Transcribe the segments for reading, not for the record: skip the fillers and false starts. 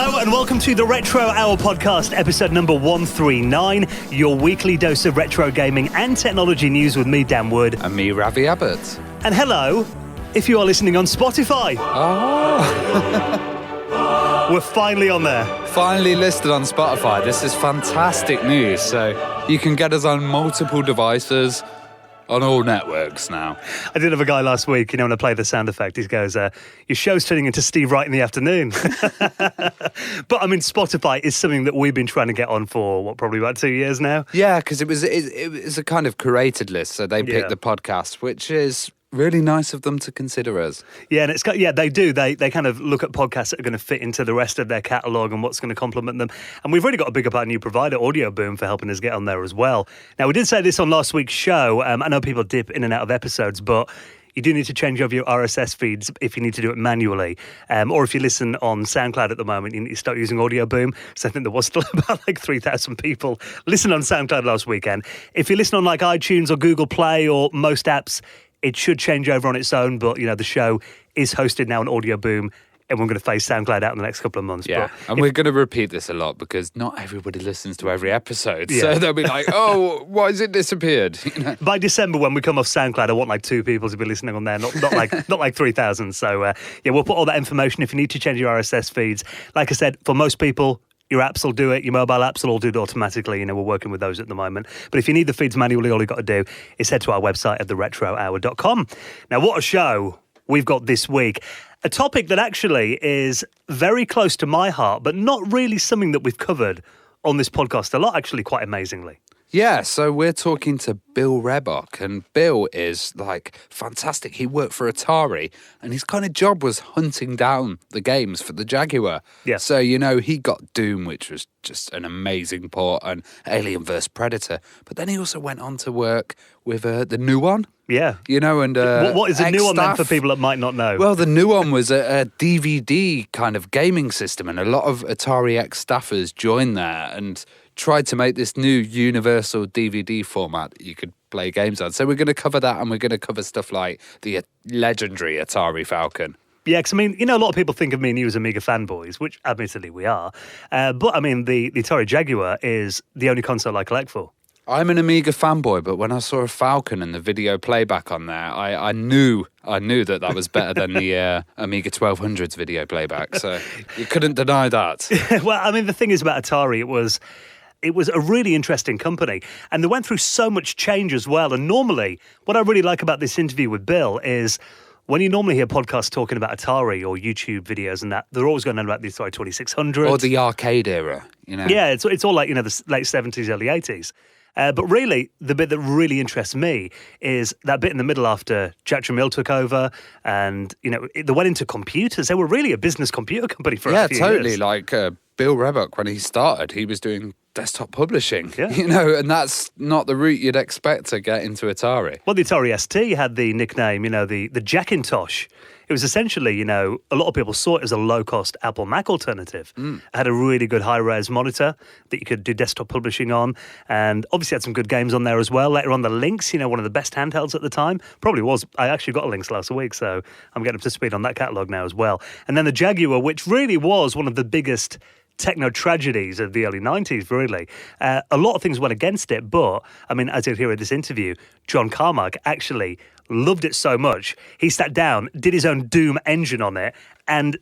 Hello and welcome to the Retro Hour podcast, episode number 139, your weekly dose of retro gaming and technology news with me, Dan Wood. And me, Ravi Abbott. And hello, if you are listening on Spotify. Oh. We're finally on there. Finally listed on Spotify. This is fantastic news. So you can get us on multiple devices, on all networks now. I did have a guy last week, when I played the sound effect, he goes, your show's turning into Steve Wright in the afternoon. But Spotify is something that we've been trying to get on for, probably about 2 years now? Yeah, because it was a kind of curated list. So they picked the podcast, which is really nice of them to consider us. Yeah, and they do. They kind of look at podcasts that are going to fit into the rest of their catalogue and what's going to complement them. And we've really got to big up our new provider, Audio Boom, for helping us get on there as well. Now, we did say this on last week's show. I know people dip in and out of episodes, but you do need to change over your RSS feeds if you need to do it manually. Or if you listen on SoundCloud at the moment, you need to start using Audio Boom. So I think there was still about 3,000 people listening on SoundCloud last weekend. If you listen on iTunes or Google Play or most apps, it should change over on its own, but, the show is hosted now on Audio Boom, and we're going to phase SoundCloud out in the next couple of months. Yeah, and we're going to repeat this a lot because not everybody listens to every episode. Yeah. So they'll be like, oh, why has it disappeared? By December, when we come off SoundCloud, I want 2 people to be listening on there, not 3,000. So, we'll put all that information if you need to change your RSS feeds. Like I said, for most people, your apps will do it. Your mobile apps will all do it automatically. We're working with those at the moment. But if you need the feeds manually, all you've got to do is head to our website at theretrohour.com. Now, what a show we've got this week. A topic that actually is very close to my heart, but not really something that we've covered on this podcast a lot, actually, quite amazingly. Yeah, so we're talking to Bill Rehbock, and Bill is fantastic. He worked for Atari, and his kind of job was hunting down the games for the Jaguar. Yeah. So, he got Doom, which was just an amazing port, and Alien vs. Predator. But then he also went on to work with the new one. Yeah. And what is the new one then for people that might not know? Well, the new one was a DVD kind of gaming system, and a lot of Atari X staffers joined there and tried to make this new universal DVD format that you could play games on. So we're going to cover that, and we're going to cover stuff like the legendary Atari Falcon. Yeah, because, a lot of people think of me and you as Amiga fanboys, which admittedly we are. But, the Atari Jaguar is the only console I collect for. I'm an Amiga fanboy, but when I saw a Falcon and the video playback on there, I knew that was better than the Amiga 1200's video playback. So you couldn't deny that. Well, the thing is about Atari, it was a really interesting company, and they went through so much change as well. And normally, what I really like about this interview with Bill is when you normally hear podcasts talking about Atari or YouTube videos and that, they're always going on about the Atari 2600. Or the arcade era, Yeah, it's all like, the late 70s, early 80s. But really, the bit that really interests me is that bit in the middle after Jack Tramiel took over and, they went into computers. They were really a business computer company for a few years. Yeah, totally. Bill Rehbock, when he started, he was doing desktop publishing, yeah. And that's not the route you'd expect to get into Atari. Well, the Atari ST had the nickname, the Jackintosh. It was essentially, a lot of people saw it as a low-cost Apple Mac alternative. It had a really good high-res monitor that you could do desktop publishing on, and obviously had some good games on there as well. Later on, the Lynx, one of the best handhelds at the time, probably was. I actually got a Lynx last week, so I'm getting up to speed on that catalogue now as well. And then the Jaguar, which really was one of the biggest techno tragedies of the early 90s, really. A lot of things went against it, but, as you'll hear in this interview, John Carmack actually loved it so much, he sat down, did his own Doom engine on it, and,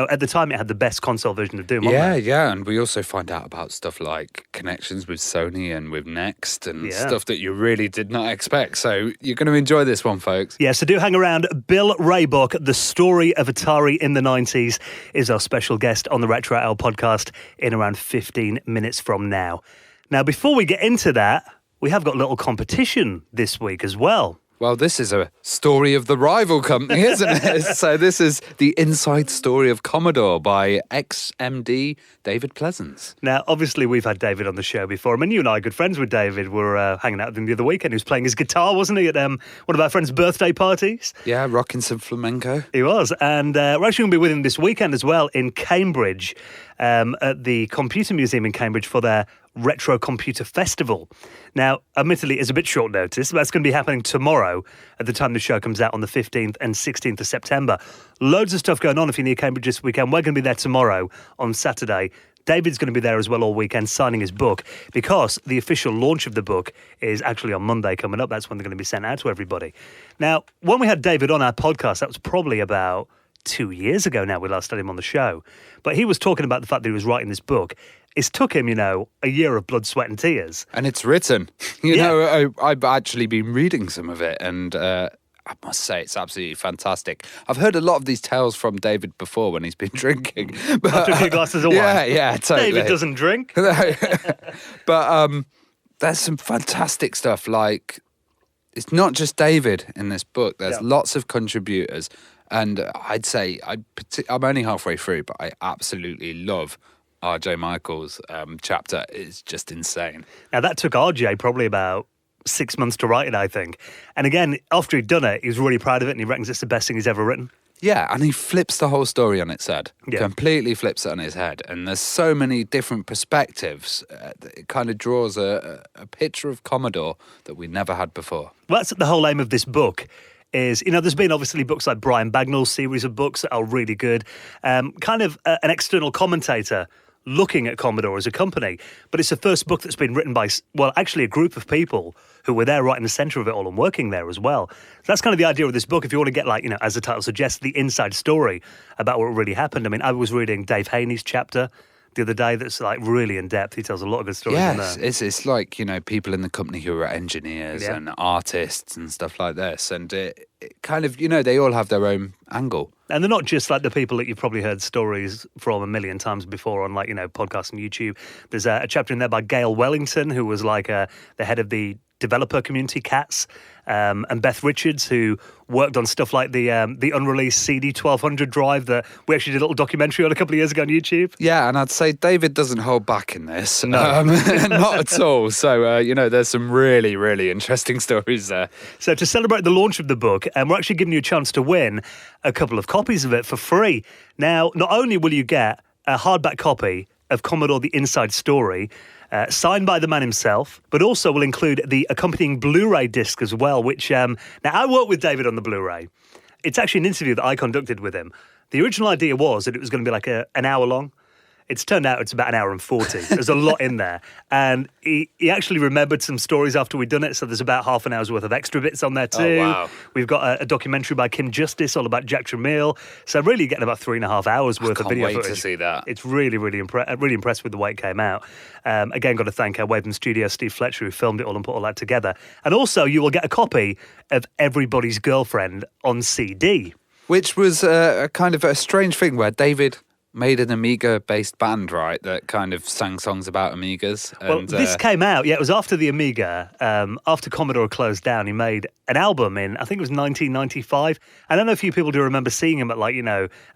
at the time it had the best console version of Doom on there. Yeah, and we also find out about stuff like connections with Sony and with Next and stuff that you really did not expect. So you're going to enjoy this one, folks. Yeah, so do hang around. Bill Rehbock, the story of Atari in the 90s, is our special guest on the Retro Hour podcast in around 15 minutes from now. Now, before we get into that, we have got a little competition this week as well. Well, this is a story of the rival company, isn't it? So this is the inside story of Commodore by ex-MD David Pleasance. Now, obviously, we've had David on the show before. You and I are good friends with David. We were hanging out with him the other weekend. He was playing his guitar, wasn't he, at one of our friends' birthday parties? Yeah, rocking some flamenco. He was. And we're actually going to be with him this weekend as well in Cambridge, at the Computer Museum in Cambridge for their Retro Computer Festival. Now, admittedly, it's a bit short notice, but that's going to be happening tomorrow at the time the show comes out on the 15th and 16th of September. Loads of stuff going on if you're near Cambridge this weekend. We're going to be there tomorrow on Saturday. David's going to be there as well all weekend signing his book, because the official launch of the book is actually on Monday coming up. That's when they're going to be sent out to everybody. Now, when we had David on our podcast, that was probably about 2 years ago now we last had him on the show. But he was talking about the fact that he was writing this book. It's took him, a year of blood, sweat and tears. And it's written. You know, I've actually been reading some of it, and I must say it's absolutely fantastic. I've heard a lot of these tales from David before when he's been drinking. But, After a few glasses of wine. Yeah, totally. David doesn't drink. But there's some fantastic stuff. Like, it's not just David in this book. There's lots of contributors. And I'd say, I'm only halfway through, but I absolutely love RJ Michael's chapter. It's just insane. Now, that took RJ probably about 6 months to write it, I think. And again, after he'd done it, he was really proud of it, and he reckons it's the best thing he's ever written. Yeah, and he flips the whole story on its head. Yeah. Completely flips it on its head. And there's so many different perspectives. It kind of draws a picture of Commodore that we never had before. Well, that's the whole aim of this book. Is, there's been obviously books like Brian Bagnall's series of books that are really good. Kind of an external commentator looking at Commodore as a company. But it's the first book that's been written by, well, actually a group of people who were there right in the centre of it all and working there as well. So that's kind of the idea of this book. If you want to get, as the title suggests, the inside story about what really happened. I mean, I was reading Dave Haney's chapter the other day that's really in depth. He tells a lot of good stories in there. Yes, it's like, people in the company who are engineers and artists and stuff like this. And it kind of, they all have their own angle. And they're not just like the people that you've probably heard stories from a million times before on podcasts and YouTube. There's a chapter in there by Gail Wellington, who was the head of the developer community, CATS, and Beth Richards, who worked on stuff like the unreleased CD 1200 drive that we actually did a little documentary on a couple of years ago on YouTube. Yeah, and I'd say David doesn't hold back in this. No. Not at all. So, there's some really, really interesting stories there. So to celebrate the launch of the book, we're actually giving you a chance to win a couple of copies of it for free. Now, not only will you get a hardback copy of Commodore The Inside Story, signed by the man himself, but also will include the accompanying Blu-ray disc as well, which, now I worked with David on the Blu-ray. It's actually an interview that I conducted with him. The original idea was that it was going to be an hour long. It's turned out it's about an hour and 40. There's a lot in there. And he actually remembered some stories after we'd done it, so there's about half an hour's worth of extra bits on there too. Oh, wow. We've got a documentary by Kim Justice all about Jack Tramiel. So really getting about 3.5 hours worth of video footage. I can't wait to see that. It's really, really, really impressed with the way it came out. Again, got to thank our Waven Studio, Steve Fletcher, who filmed it all and put all that together. And also, you will get a copy of Everybody's Girlfriend on CD. Which was a kind of a strange thing where David made an Amiga-based band, right, that kind of sang songs about Amigas. Well, this came out, it was after the Amiga, after Commodore closed down. He made an album in, I think it was 1995. I don't know if you people do remember seeing him at,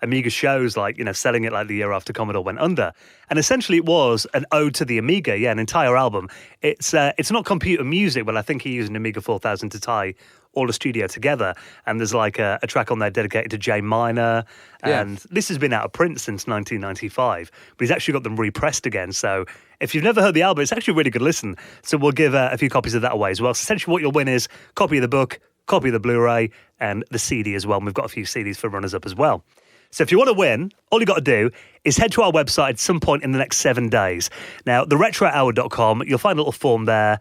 Amiga shows, selling it the year after Commodore went under. And essentially it was an ode to the Amiga, an entire album. It's not computer music, but I think he used an Amiga 4000 to tie all the studio together, and there's a track on there dedicated to J Minor, and this has been out of print since 1995, but he's actually got them repressed again. So if you've never heard the album, it's actually a really good listen. So we'll give a few copies of that away as well. So essentially what you'll win is a copy of the book, copy of the Blu-ray, and the CD as well. And we've got a few CDs for runners-up as well. So if you want to win, all you got to do is head to our website at some point in the next 7 days. Now, theretrohour.com, you'll find a little form there.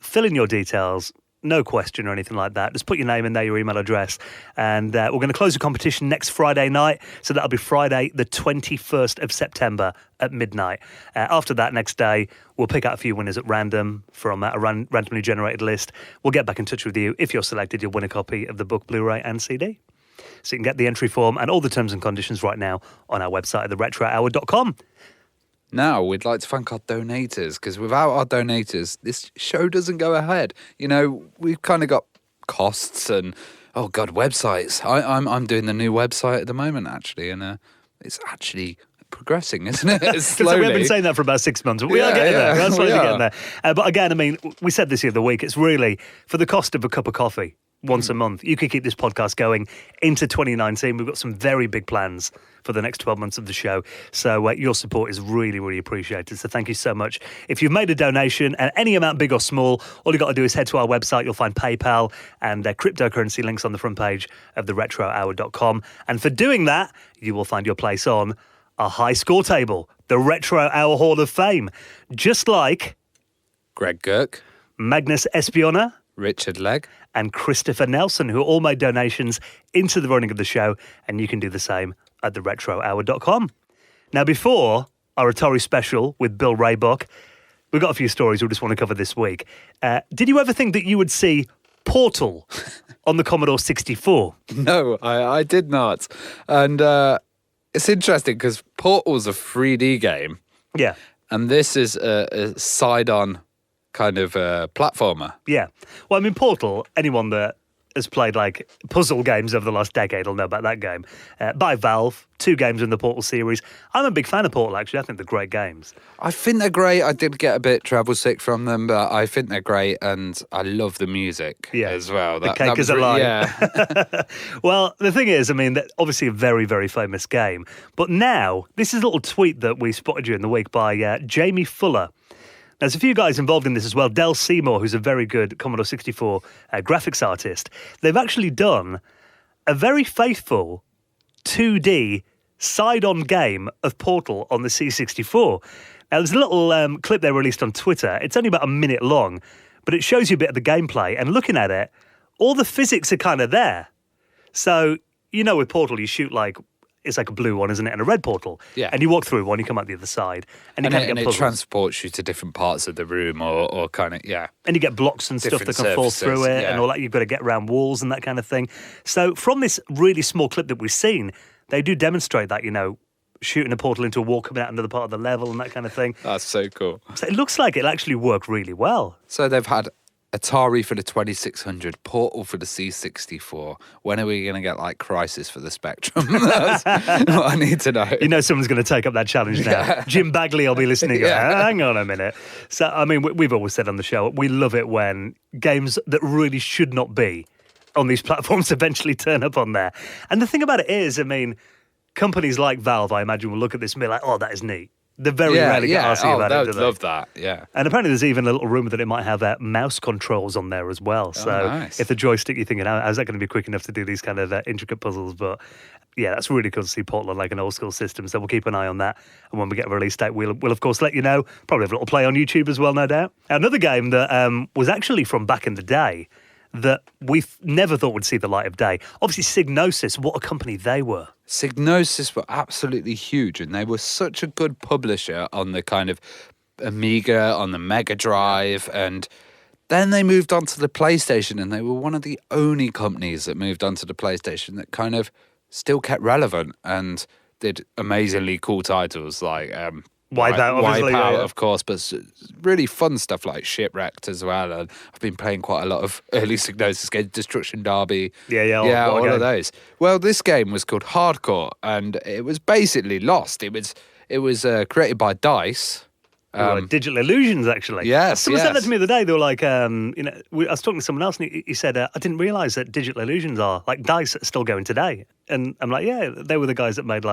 Fill in your details. No question or anything like that. Just put your name in there, your email address. And we're going to close the competition next Friday night. So that'll be Friday, the 21st of September at midnight. After that, next day, we'll pick out a few winners at random from a randomly generated list. We'll get back in touch with you. If you're selected, you'll win a copy of the book, Blu-ray and CD. So you can get the entry form and all the terms and conditions right now on our website at theretrohour.com. Now, we'd like to thank our donators, because without our donators, this show doesn't go ahead. We've kind of got costs and, websites. I'm doing the new website at the moment, actually, and it's actually progressing, isn't it? Slowly. We've been saying that for about 6 months, but we are getting there. We're slowly getting there. But again, we said this the other week, it's really for the cost of a cup of coffee. once a month, you could keep this podcast going into 2019. We've got some very big plans for the next 12 months of the show. So your support is really, really appreciated. So thank you so much. If you've made a donation, and any amount, big or small, all you've got to do is head to our website. You'll find PayPal and cryptocurrency links on the front page of the retrohour.com. And for doing that, you will find your place on our high score table, the Retro Hour Hall of Fame. Just like Greg Girk, Magnus Espiona, Richard Legg, and Christopher Nelson, who all made donations into the running of the show, and you can do the same at theretrohour.com. Now, before our Atari special with Bill Rehbock, we've got a few stories we just want to cover this week. Did you ever think that you would see Portal on the Commodore 64? No, I did not. And it's interesting because Portal's a 3D game. Yeah. And this is a side-on kind of platformer. Yeah. Well, I mean, Portal, anyone that has played like puzzle games over the last decade will know about that game. By Valve, 2 games in the Portal series. I'm a big fan of Portal, actually. I think they're great games. I think they're great. I did get a bit travel sick from them, but I think they're great, and I love the music as well. The cake is alive. Yeah. Well, the thing is, I mean, obviously a very, very famous game. But now, this is a little tweet that we spotted during the week by Jamie Fuller. Now, there's a few guys involved in this as well. Del Seymour, who's a very good Commodore 64 graphics artist. They've actually done a very faithful 2D side-on game of Portal on the C64. Now, there's a little clip they released on Twitter. It's only about a minute long, but it shows you a bit of the gameplay. And looking at it, all the physics are kind of there. So, with Portal, you shoot it's like a blue one, isn't it? And a red portal. Yeah. And you walk through one, you come out the other side. And you kind of get it transports you to different parts of the room or kind of, yeah. And you get blocks and stuff that can fall through it and all that. You've got to get around walls and that kind of thing. So from this really small clip that we've seen, they do demonstrate that, shooting a portal into a wall, coming out another part of the level and that kind of thing. That's so cool. So it looks like it'll actually work really well. So they've had Atari for the 2600, Portal for the C64. When are we going to get Crisis for the Spectrum? That's what I need to know. Someone's going to take up that challenge now. Yeah. Jim Bagley will be listening. Hang on a minute. So, I mean, we've always said on the show, we love it when games that really should not be on these platforms eventually turn up on there. And the thing about it is, I mean, companies like Valve, I imagine, will look at this and be like, oh, that is neat. They're very rarely get arsy about it, do they? Love that, yeah. And apparently there's even a little rumour that it might have mouse controls on there as well. So nice. If the joystick, you're thinking, how's that going to be quick enough to do these kind of intricate puzzles? But yeah, that's really cool to see Portal on an old school system. So we'll keep an eye on that. And when we get a release date, we'll of course let you know. Probably have a little play on YouTube as well, no doubt. Another game that was actually from back in the day that we never thought would see the light of day. Obviously, Psygnosis, what a company they were. Psygnosis were absolutely huge, and they were such a good publisher on the kind of Amiga, on the Mega Drive, and then they moved on to the PlayStation, and they were one of the only companies that moved on to the PlayStation that kind of still kept relevant and did amazingly cool titles like Wipeout, obviously. Wipeout, of course, but really fun stuff like Shipwrecked as well. And I've been playing quite a lot of early Psygnosis games, Destruction Derby. All of those. Well, this game was called Hardcore, and it was basically Lost. It was created by DICE. Digital Illusions, actually. Yes, Someone said that to me the other day. They were like, I was talking to someone else, and he said, I didn't realise that Digital Illusions are, DICE are still going today. And I'm like, yeah, they were the guys that made,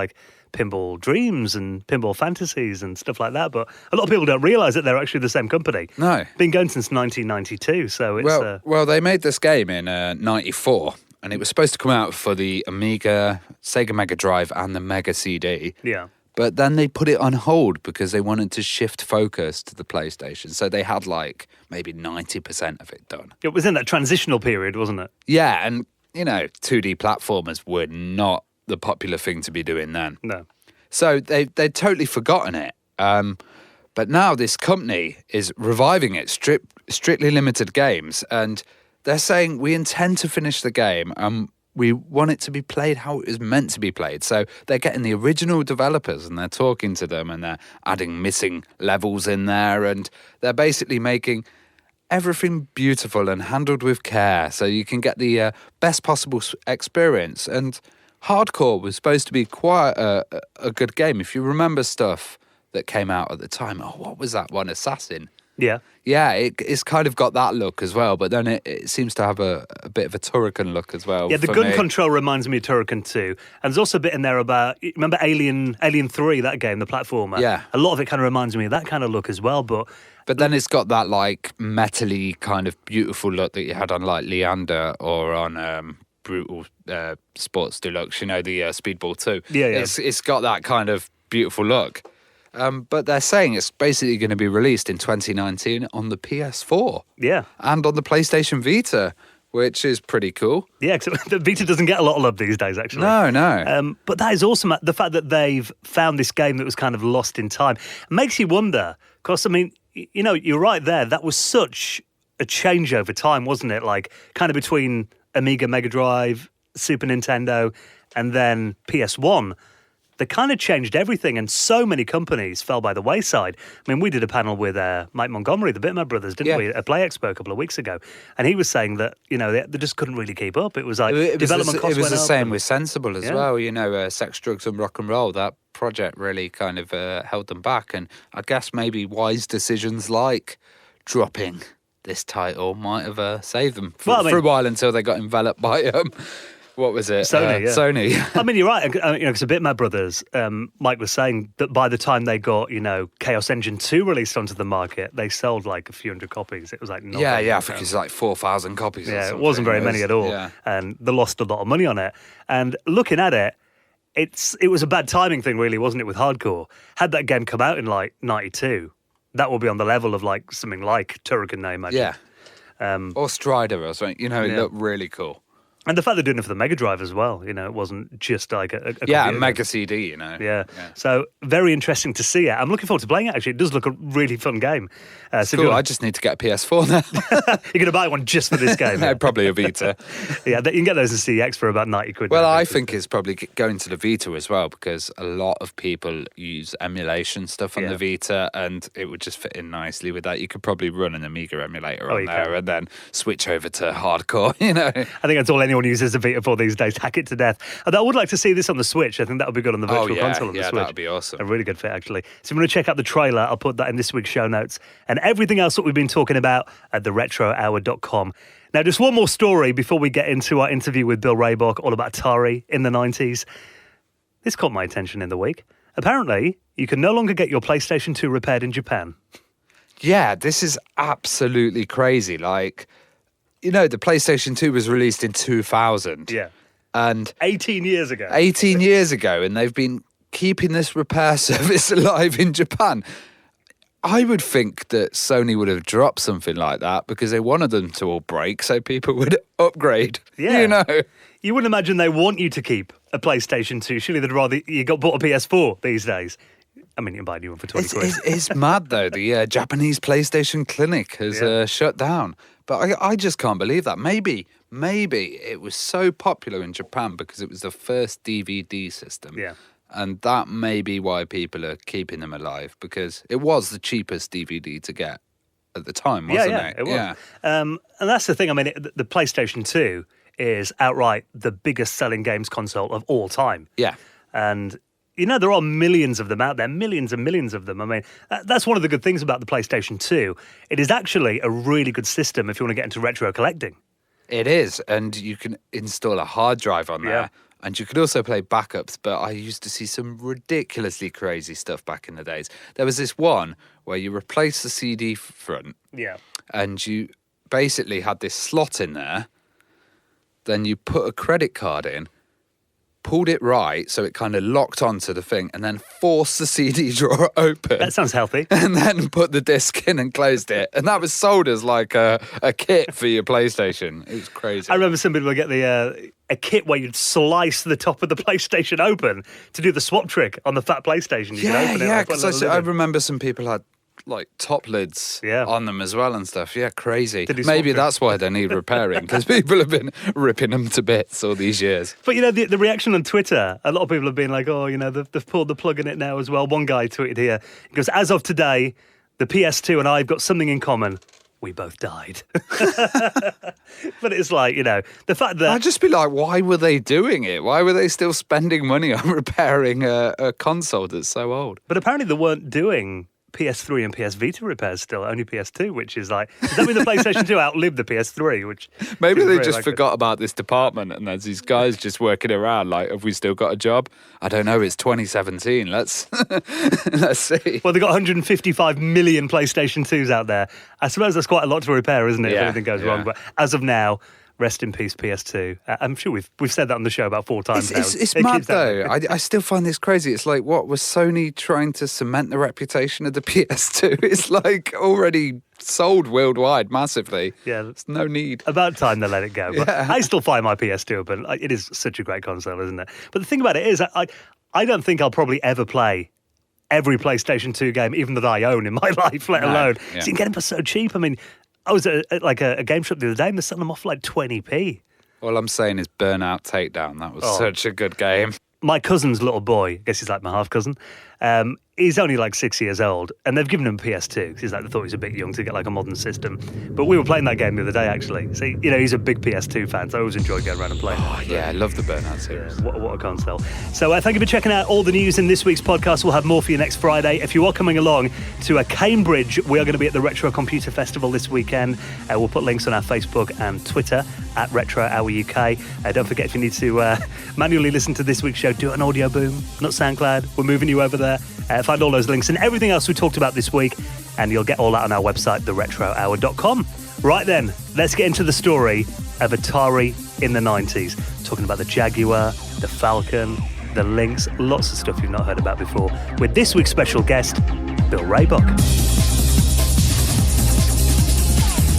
Pinball Dreams and Pinball Fantasies and stuff like that. But a lot of people don't realise that they're actually the same company. No. Been going since 1992, so it's... Well, they made this game in 94, and it was supposed to come out for the Amiga, Sega Mega Drive, and the Mega CD. Yeah. But then they put it on hold because they wanted to shift focus to the PlayStation. So they had maybe 90% of it done. It was in that transitional period, wasn't it? Yeah, and 2D platformers were not the popular thing to be doing then. No. So they'd totally forgotten it. But now this company is reviving it, strictly limited games, and they're saying we intend to finish the game and we want it to be played how it was meant to be played. So they're getting the original developers and they're talking to them and they're adding missing levels in there, and they're basically making everything beautiful and handled with care so you can get the best possible experience. And Hardcore was supposed to be quite a good game. If you remember stuff that came out at the time, what was that one? Assassin? Yeah. Yeah, it's kind of got that look as well, but then it seems to have a bit of a Turrican look as well. Yeah, the for gun me. control reminds me of Turrican 2. And there's also a bit in there about, remember Alien 3, that game, the platformer? Yeah. A lot of it kind of reminds me of that kind of look as well, but But then it's got that like metally kind of beautiful look that you had on like Leander or on Brutal Sports Deluxe, the Speedball 2. Yeah. It's got that kind of beautiful look. But they're saying it's basically going to be released in 2019 on the PS4. Yeah. And on the PlayStation Vita, which is pretty cool. Yeah, because the Vita doesn't get a lot of love these days, actually. No. But that is awesome. The fact that they've found this game that was kind of lost in time makes you wonder. Because, I mean, you're right there. That was such a change over time, wasn't it? Like, kind of between Amiga, Mega Drive, Super Nintendo, and then PS1. They kind of changed everything, and so many companies fell by the wayside. I mean, we did a panel with Mike Montgomery, the Bitmap brothers, didn't we, at Play Expo a couple of weeks ago, and he was saying that they just couldn't really keep up. It was like development costs went up. It was the same with Sensible as well. Sex, Drugs, and Rock and Roll. That project really kind of held them back, and I guess maybe wise decisions like dropping this title might have saved them for a while until they got enveloped by what was it? Sony. Sony. I mean, you're right. Because the Bitmap brothers, Mike was saying that by the time they got, Chaos Engine 2 released onto the market, they sold like a few hundred copies. It was like nothing. Yeah. I think it's like 4,000 copies. Yeah, it wasn't very many at all, and they lost a lot of money on it. And looking at it, it was a bad timing thing, really, wasn't it? With hardcore, had that game come out in like '92, that would be on the level of like something like Turrican name, yeah, or Strider or something. It looked really cool. And the fact they're doing it for the Mega Drive as well, it wasn't just like a a Mega CD, Yeah. So very interesting to see it. I'm looking forward to playing it, actually. It does look a really fun game. So cool. I just need to get a PS4 now. You're going to buy one just for this game? No, probably a Vita. Yeah, you can get those in CX for about 90 quid. Well, now, I think it's probably going to the Vita as well, because a lot of people use emulation stuff on the Vita, and it would just fit in nicely with that. You could probably run an Amiga emulator on there and then switch over to hardcore, I think that's all anyone uses the Vita for these days. Hack it to death. Although I would like to see this on the Switch. I think that would be good on the virtual console on the Switch. Yeah, that would be awesome. A really good fit, actually. So if you want to check out the trailer, I'll put that in this week's show notes. And everything else that we've been talking about at theretrohour.com. Now, just one more story before we get into our interview with Bill Rehbock all about Atari in the 90s. This caught my attention in the week. Apparently, you can no longer get your PlayStation 2 repaired in Japan. Yeah, this is absolutely crazy. Like, the PlayStation 2 was released in 2000. Yeah. And 18 years ago. 18 years ago, and they've been keeping this repair service alive in Japan. I would think that Sony would have dropped something like that because they wanted them to all break so people would upgrade. Yeah. You wouldn't imagine they want you to keep a PlayStation 2. Surely they'd rather you bought a PS4 these days. I mean, you can buy a new one for 20 quid. It's mad, though. The Japanese PlayStation clinic has shut down. But I just can't believe that. Maybe it was so popular in Japan because it was the first DVD system. Yeah. And that may be why people are keeping them alive, because it was the cheapest DVD to get at the time, wasn't it? It was. Yeah. And that's the thing. I mean, the PlayStation 2 is outright the biggest selling games console of all time. Yeah. And there are millions of them out there, millions and millions of them. I mean, that's one of the good things about the PlayStation 2. It is actually a really good system if you want to get into retro collecting. It is, and you can install a hard drive on there, and you could also play backups, but I used to see some ridiculously crazy stuff back in the days. There was this one where you replace the CD front, and you basically had this slot in there, then you put a credit card in, pulled it right so it kind of locked onto the thing, and then forced the CD drawer open. That sounds healthy. And then put the disc in and closed it. And that was sold as like a kit for your PlayStation. It was crazy. I remember some people would get a kit where you'd slice the top of the PlayStation open to do the swap trick on the fat PlayStation. Because I remember some people had like top lids on them as well and stuff. Yeah, crazy. Maybe that's why they need repairing, because people have been ripping them to bits all these years. But the reaction on Twitter, a lot of people have been like, they've pulled the plug in it now as well. One guy tweeted here, he goes, as of today, the PS2 and I have got something in common. We both died. But it's like, the fact that... I'd just be like, why were they doing it? Why were they still spending money on repairing a console that's so old? But apparently they weren't doing PS3 and PS Vita repairs still, only PS2, which is like, does that mean the PlayStation 2 outlived the PS3? Which maybe they just forgot about this department, and there's these guys just working around like, have we still got a job? I don't know, it's 2017. Let's see. Well, they've got 155 million PlayStation 2s out there. I suppose that's quite a lot to repair, isn't it, if anything goes wrong? But as of now, rest in peace, PS2. I'm sure we've said that on the show about 4 times now. It's mad, though. I still find this crazy. It's like, what, was Sony trying to cement the reputation of the PS2? It's like already sold worldwide massively. Yeah. There's no need. About time they let it go. But I still find my PS2, but it is such a great console, isn't it? But the thing about it is, I don't think I'll probably ever play every PlayStation 2 game, even that I own in my life, let alone. So you can get them for so cheap. I mean, I was at a game shop the other day and they're selling them off for like 20p. All I'm saying is Burnout Takedown. That was such a good game. My cousin's little boy, I guess he's like my half-cousin, he's only like 6 years old, and they've given him a PS2 because they thought he was a bit young to get like a modern system. But we were playing that game the other day, actually. So, he's a big PS2 fan, so I always enjoy going around and playing it. Yeah, I love the Burnout series. Yeah, what a console. So thank you for checking out all the news in this week's podcast. We'll have more for you next Friday. If you are coming along to Cambridge, we are going to be at the Retro Computer Festival this weekend. We'll put links on our Facebook and Twitter at Retro Hour UK. Don't forget, if you need to manually listen to this week's show, do it on Audio Boom, not SoundCloud. We're moving you over there. Find all those links and everything else we talked about this week, and you'll get all that on our website, theretrohour.com. Right then, let's get into the story of Atari in the 90s. Talking about the Jaguar, the Falcon, the Lynx, lots of stuff you've not heard about before, with this week's special guest, Bill Rehbock.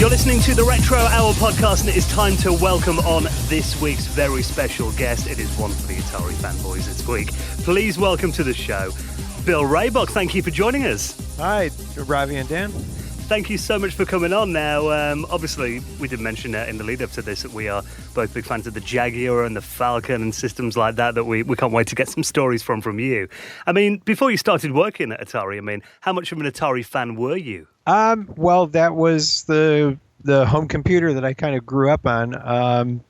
You're listening to the Retro Hour podcast, and it is time to welcome on this week's very special guest. It is one for the Atari fanboys this week. Please welcome to the show, Bill Rehbock. Thank you for joining us. Hi, Ravi and Dan. Thank you so much for coming on. Now, obviously, we did mention in the lead-up to this that we are both big fans of the Jaguar and the Falcon and systems like that we can't wait to get some stories from you. I mean, before you started working at Atari, I mean, how much of an Atari fan were you? Well, that was the home computer that I kind of grew up on.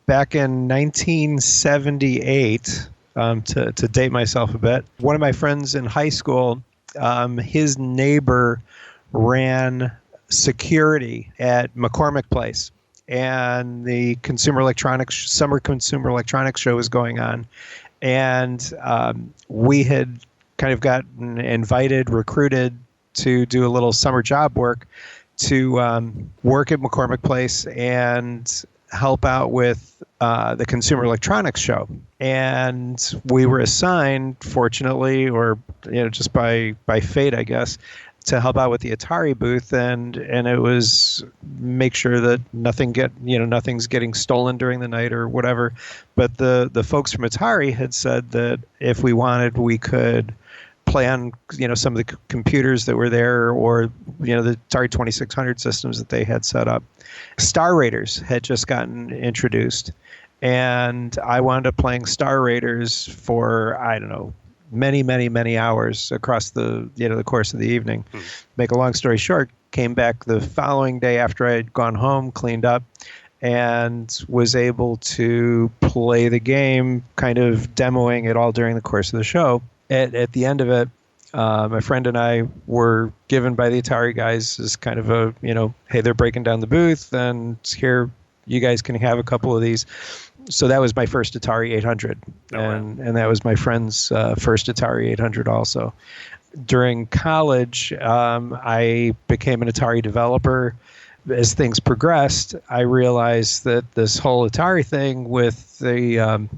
Back in 1978, to date myself a bit, one of my friends in high school, his neighbor ran security at McCormick Place, and the summer consumer electronics show was going on, and we had kind of gotten recruited to do a little summer job work to work at McCormick Place and help out with the Consumer Electronics Show. And we were assigned, fortunately, or just by fate, I guess, to help out with the Atari booth, and it was make sure that nothing's getting stolen during the night or whatever. But the folks from Atari had said that if we wanted, we could play on some of the computers that were there, or the Atari 2600 systems that they had set up. Star Raiders had just gotten introduced, and I wound up playing Star Raiders for, I don't know, many hours across the the course of the evening. Make a long story short, came back the following day after I had gone home, cleaned up, and was able to play the game, kind of demoing it all during the course of the show. At the end of it, my friend and I were given by the Atari guys as kind of a, hey, they're breaking down the booth, and here, you guys can have a couple of these. So that was my first Atari 800, and that was my friend's first Atari 800 also. During college, I became an Atari developer. As things progressed, I realized that this whole Atari thing with the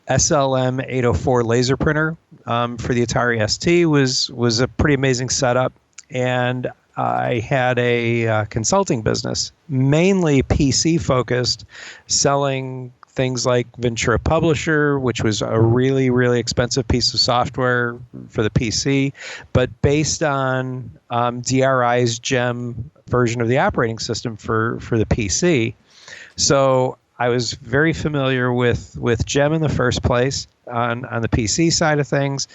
SLM 804 laser printer for the Atari ST was a pretty amazing setup, and I had a consulting business, mainly PC focused, selling things like Ventura Publisher, which was a really, really expensive piece of software for the PC, but based on DRI's GEM version of the operating system for the PC. So I was very familiar with GEM in the first place on the PC side of things,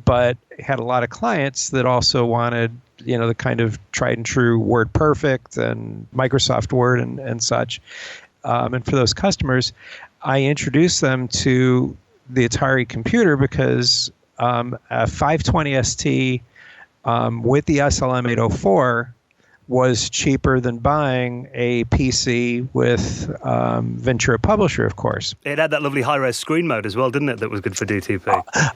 but had a lot of clients that also wanted the kind of tried and true WordPerfect and Microsoft Word and such. And for those customers, I introduced them to the Atari computer because a 520 ST with the SLM 804 was cheaper than buying a PC with Ventura Publisher, of course. It had that lovely high-res screen mode as well, didn't it? That was good for DTP.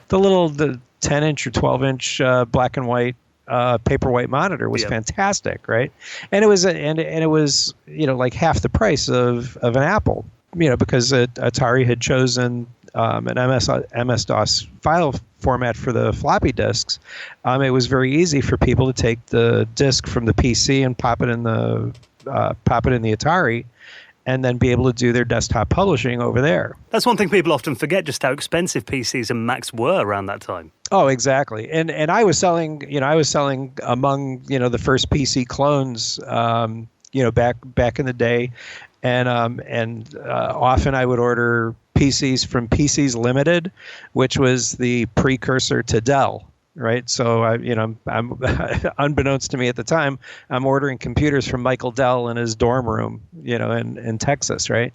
The 10-inch or 12-inch black and white paperwhite monitor was fantastic, right? And it was like half the price of an Apple, because Atari had chosen an MS-DOS file format for the floppy disks. It was very easy for people to take the disk from the PC and pop it in the Atari, and then be able to do their desktop publishing over there. That's one thing people often forget, just how expensive PCs and Macs were around that time. Oh, exactly. And I was selling among the first PC clones, back in the day, and often I would order PCs from PCs Limited, which was the precursor to Dell, right? So I'm unbeknownst to me at the time, I'm ordering computers from Michael Dell in his dorm room, in Texas, right?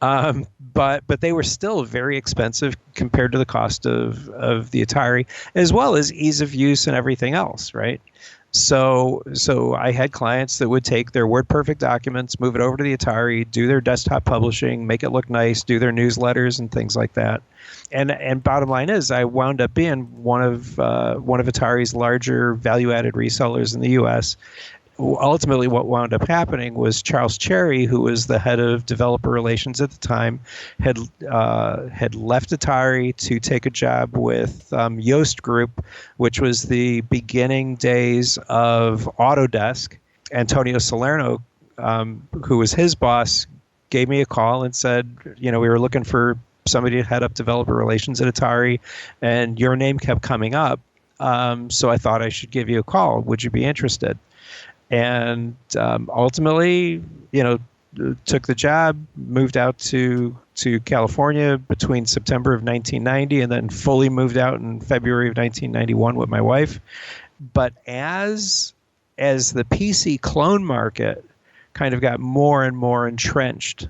But they were still very expensive compared to the cost of the Atari, as well as ease of use and everything else, right? So I had clients that would take their WordPerfect documents, move it over to the Atari, do their desktop publishing, make it look nice, do their newsletters and things like that. And bottom line is, I wound up being one of Atari's larger value-added resellers in the U.S. Ultimately, what wound up happening was Charles Cherry, who was the head of developer relations at the time, had left Atari to take a job with Yoast Group, which was the beginning days of Autodesk. Antonio Salerno, who was his boss, gave me a call and said, we were looking for somebody to head up developer relations at Atari, and your name kept coming up. So I thought I should give you a call. Would you be interested? And ultimately, took the job, moved out to California between September of 1990, and then fully moved out in February of 1991 with my wife. But as the PC clone market kind of got more and more entrenched,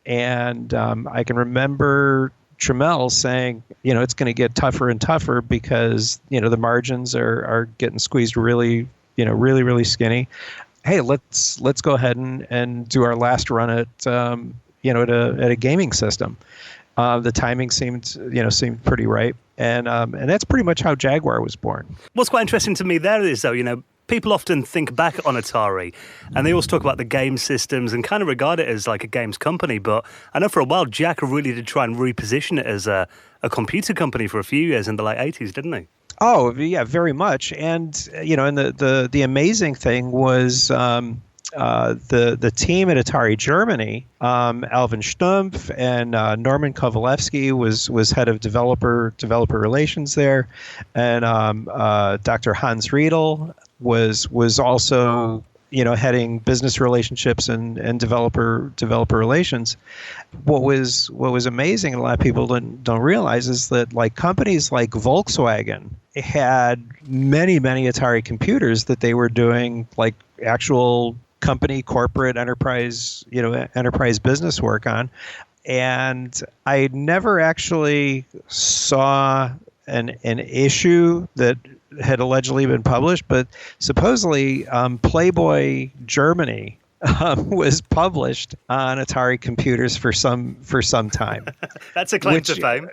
and I can remember Trammell saying, it's going to get tougher and tougher because the margins are getting squeezed really really skinny. Hey, let's go ahead and do our last run at a gaming system. The timing seemed pretty right, and that's pretty much how Jaguar was born. What's quite interesting to me there is, though, people often think back on Atari and they always talk about the game systems and kind of regard it as like a games company. But I know for a while Jack really did try and reposition it as a computer company for a few years in the late 80s, didn't he? Oh, yeah, very much. And, and the amazing thing was the team at Atari Germany, Alvin Stumpf and Norman Kovalevsky was head of developer relations there. And Dr. Hans Riedel was also heading business relationships and developer relations. What was amazing, and a lot of people don't realize, is that like companies like Volkswagen had many Atari computers that they were doing like actual company, corporate, enterprise business work on. And I never actually saw an issue that had allegedly been published, but supposedly Playboy Germany was published on Atari computers for some time. That's a claim to fame.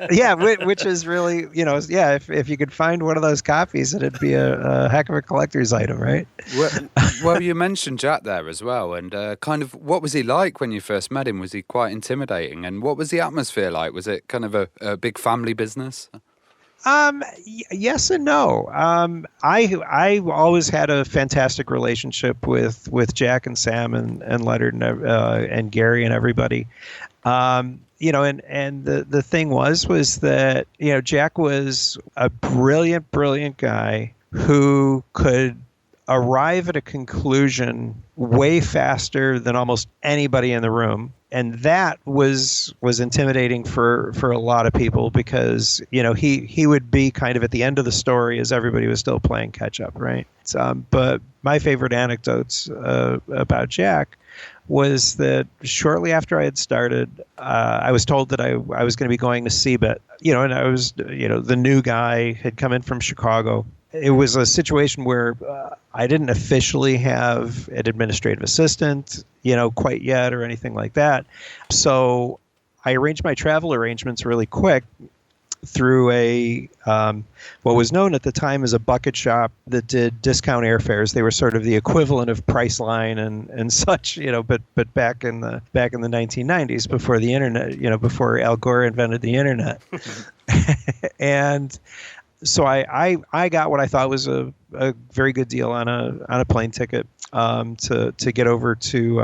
Yeah, which is really, if you could find one of those copies, it'd be a heck of a collector's item, right? Well, you mentioned Jack there as well, and kind of what was he like when you first met him? Was he quite intimidating? And what was the atmosphere like? Was it kind of a big family business? Yes and no. I always had a fantastic relationship with Jack and Sam and Leonard and Gary and everybody. And the thing was that, Jack was a brilliant guy who could arrive at a conclusion way faster than almost anybody in the room. And that was intimidating for a lot of people because, he would be kind of at the end of the story as everybody was still playing catch up, right? But my favorite anecdotes about Jack was that shortly after I had started, I was told that I was going to be going to CeBIT, and I was, the new guy, had come in from Chicago. it was a situation where I didn't officially have an administrative assistant, quite yet or anything like that. So I arranged my travel arrangements really quick through a what was known at the time as a bucket shop that did discount airfares. They were sort of the equivalent of Priceline and such, but back in the 1990s, before the internet, before Al Gore invented the internet. And so I got what I thought was a very good deal on a plane ticket to get over to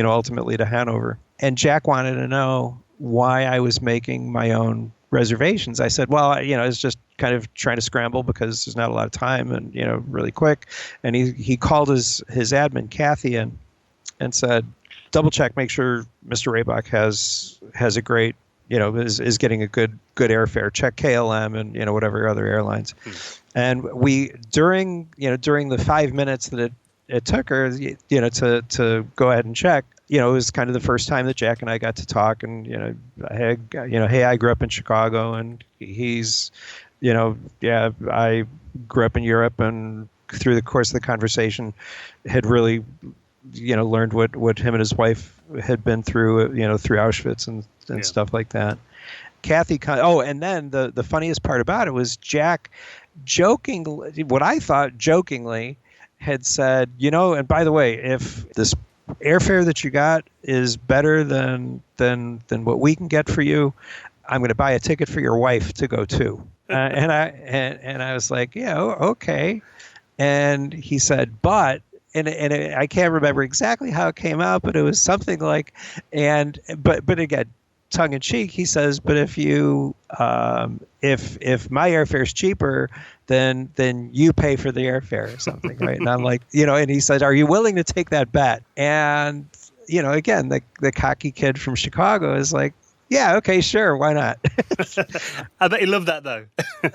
ultimately to Hanover. And Jack wanted to know why I was making my own reservations. I said, well, I was just kind of trying to scramble because there's not a lot of time and really quick. And he called his admin Kathy in and said, double check, make sure Mr. Rehbock has a great, is getting a good airfare. Check KLM and whatever other airlines. And we during the 5 minutes that it took her to go ahead and check, it was kind of the first time that Jack and I got to talk. And hey, I grew up in Chicago, and he's I grew up in Europe, and through the course of the conversation had really learned what him and his wife had been through, through Auschwitz and stuff like that. Kathy, and then the funniest part about it was Jack what I thought jokingly had said, and by the way, if this airfare that you got is better than what we can get for you, I'm going to buy a ticket for your wife to go too. And I was like, yeah, okay. And he said, but I can't remember exactly how it came out, but it was something like, but again, tongue in cheek, he says, but if you if my airfare is cheaper, then you pay for the airfare or something, right? And I'm like, and he said, are you willing to take that bet? And again, the cocky kid from Chicago is like, yeah, okay, sure, why not? I bet he loved that though.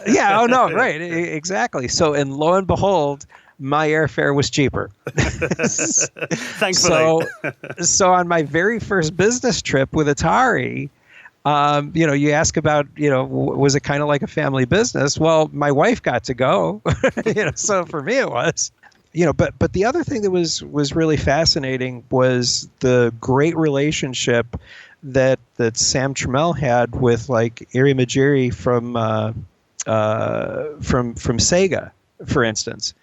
Yeah, oh no, right, exactly. So, and lo and behold, my airfare was cheaper. Thankfully. So on my very first business trip with Atari, you ask about, was it kind of like a family business? Well, my wife got to go, so for me it was. But the other thing that was really fascinating was the great relationship that Sam Trammell had with like Iri Majiri from Sega, for instance.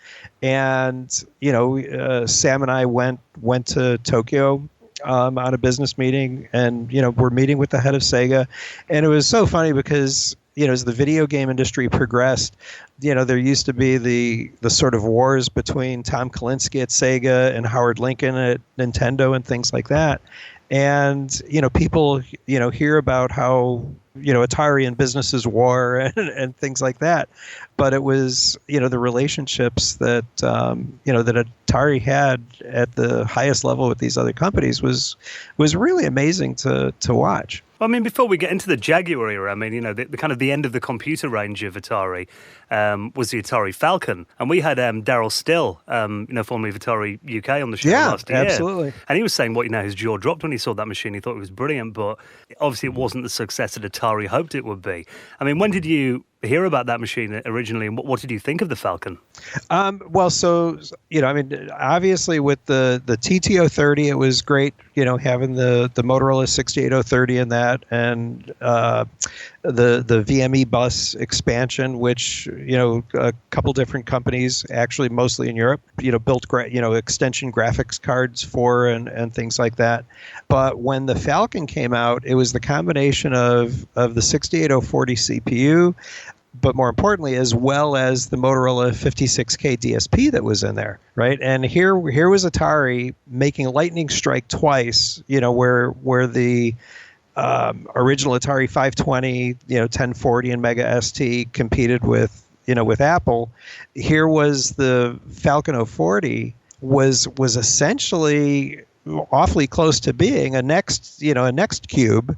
And Sam and I went to Tokyo on a business meeting, and we're meeting with the head of Sega, and it was so funny because as the video game industry progressed, there used to be the sort of wars between Tom Kalinske at Sega and Howard Lincoln at Nintendo and things like that. And people hear about how Atari and businesses war and things like that, but it was the relationships that that Atari had at the highest level with these other companies was really amazing to watch. Well, I mean, before we get into the Jaguar era, I mean, the kind of the end of the computer range of Atari was the Atari Falcon. And we had Daryl Still, formerly of Atari UK on the show last year. Yeah, absolutely. And he was saying, his jaw dropped when he saw that machine. He thought it was brilliant, but obviously it wasn't the success that Atari hoped it would be. I mean, when did you hear about that machine originally, and what did you think of the Falcon? Obviously with the TT-030, it was great, having the Motorola 68030 in that, and the VME bus expansion, which a couple different companies, actually mostly in Europe, built extension graphics cards for and things like that. But when the Falcon came out, it was the combination of the 68040 CPU, but more importantly, as well as the Motorola 56K DSP that was in there, right? And here was Atari making lightning strike twice, where the original Atari 520, 1040 and Mega ST competed with Apple. Here was the Falcon 040 was essentially awfully close to being a next cube,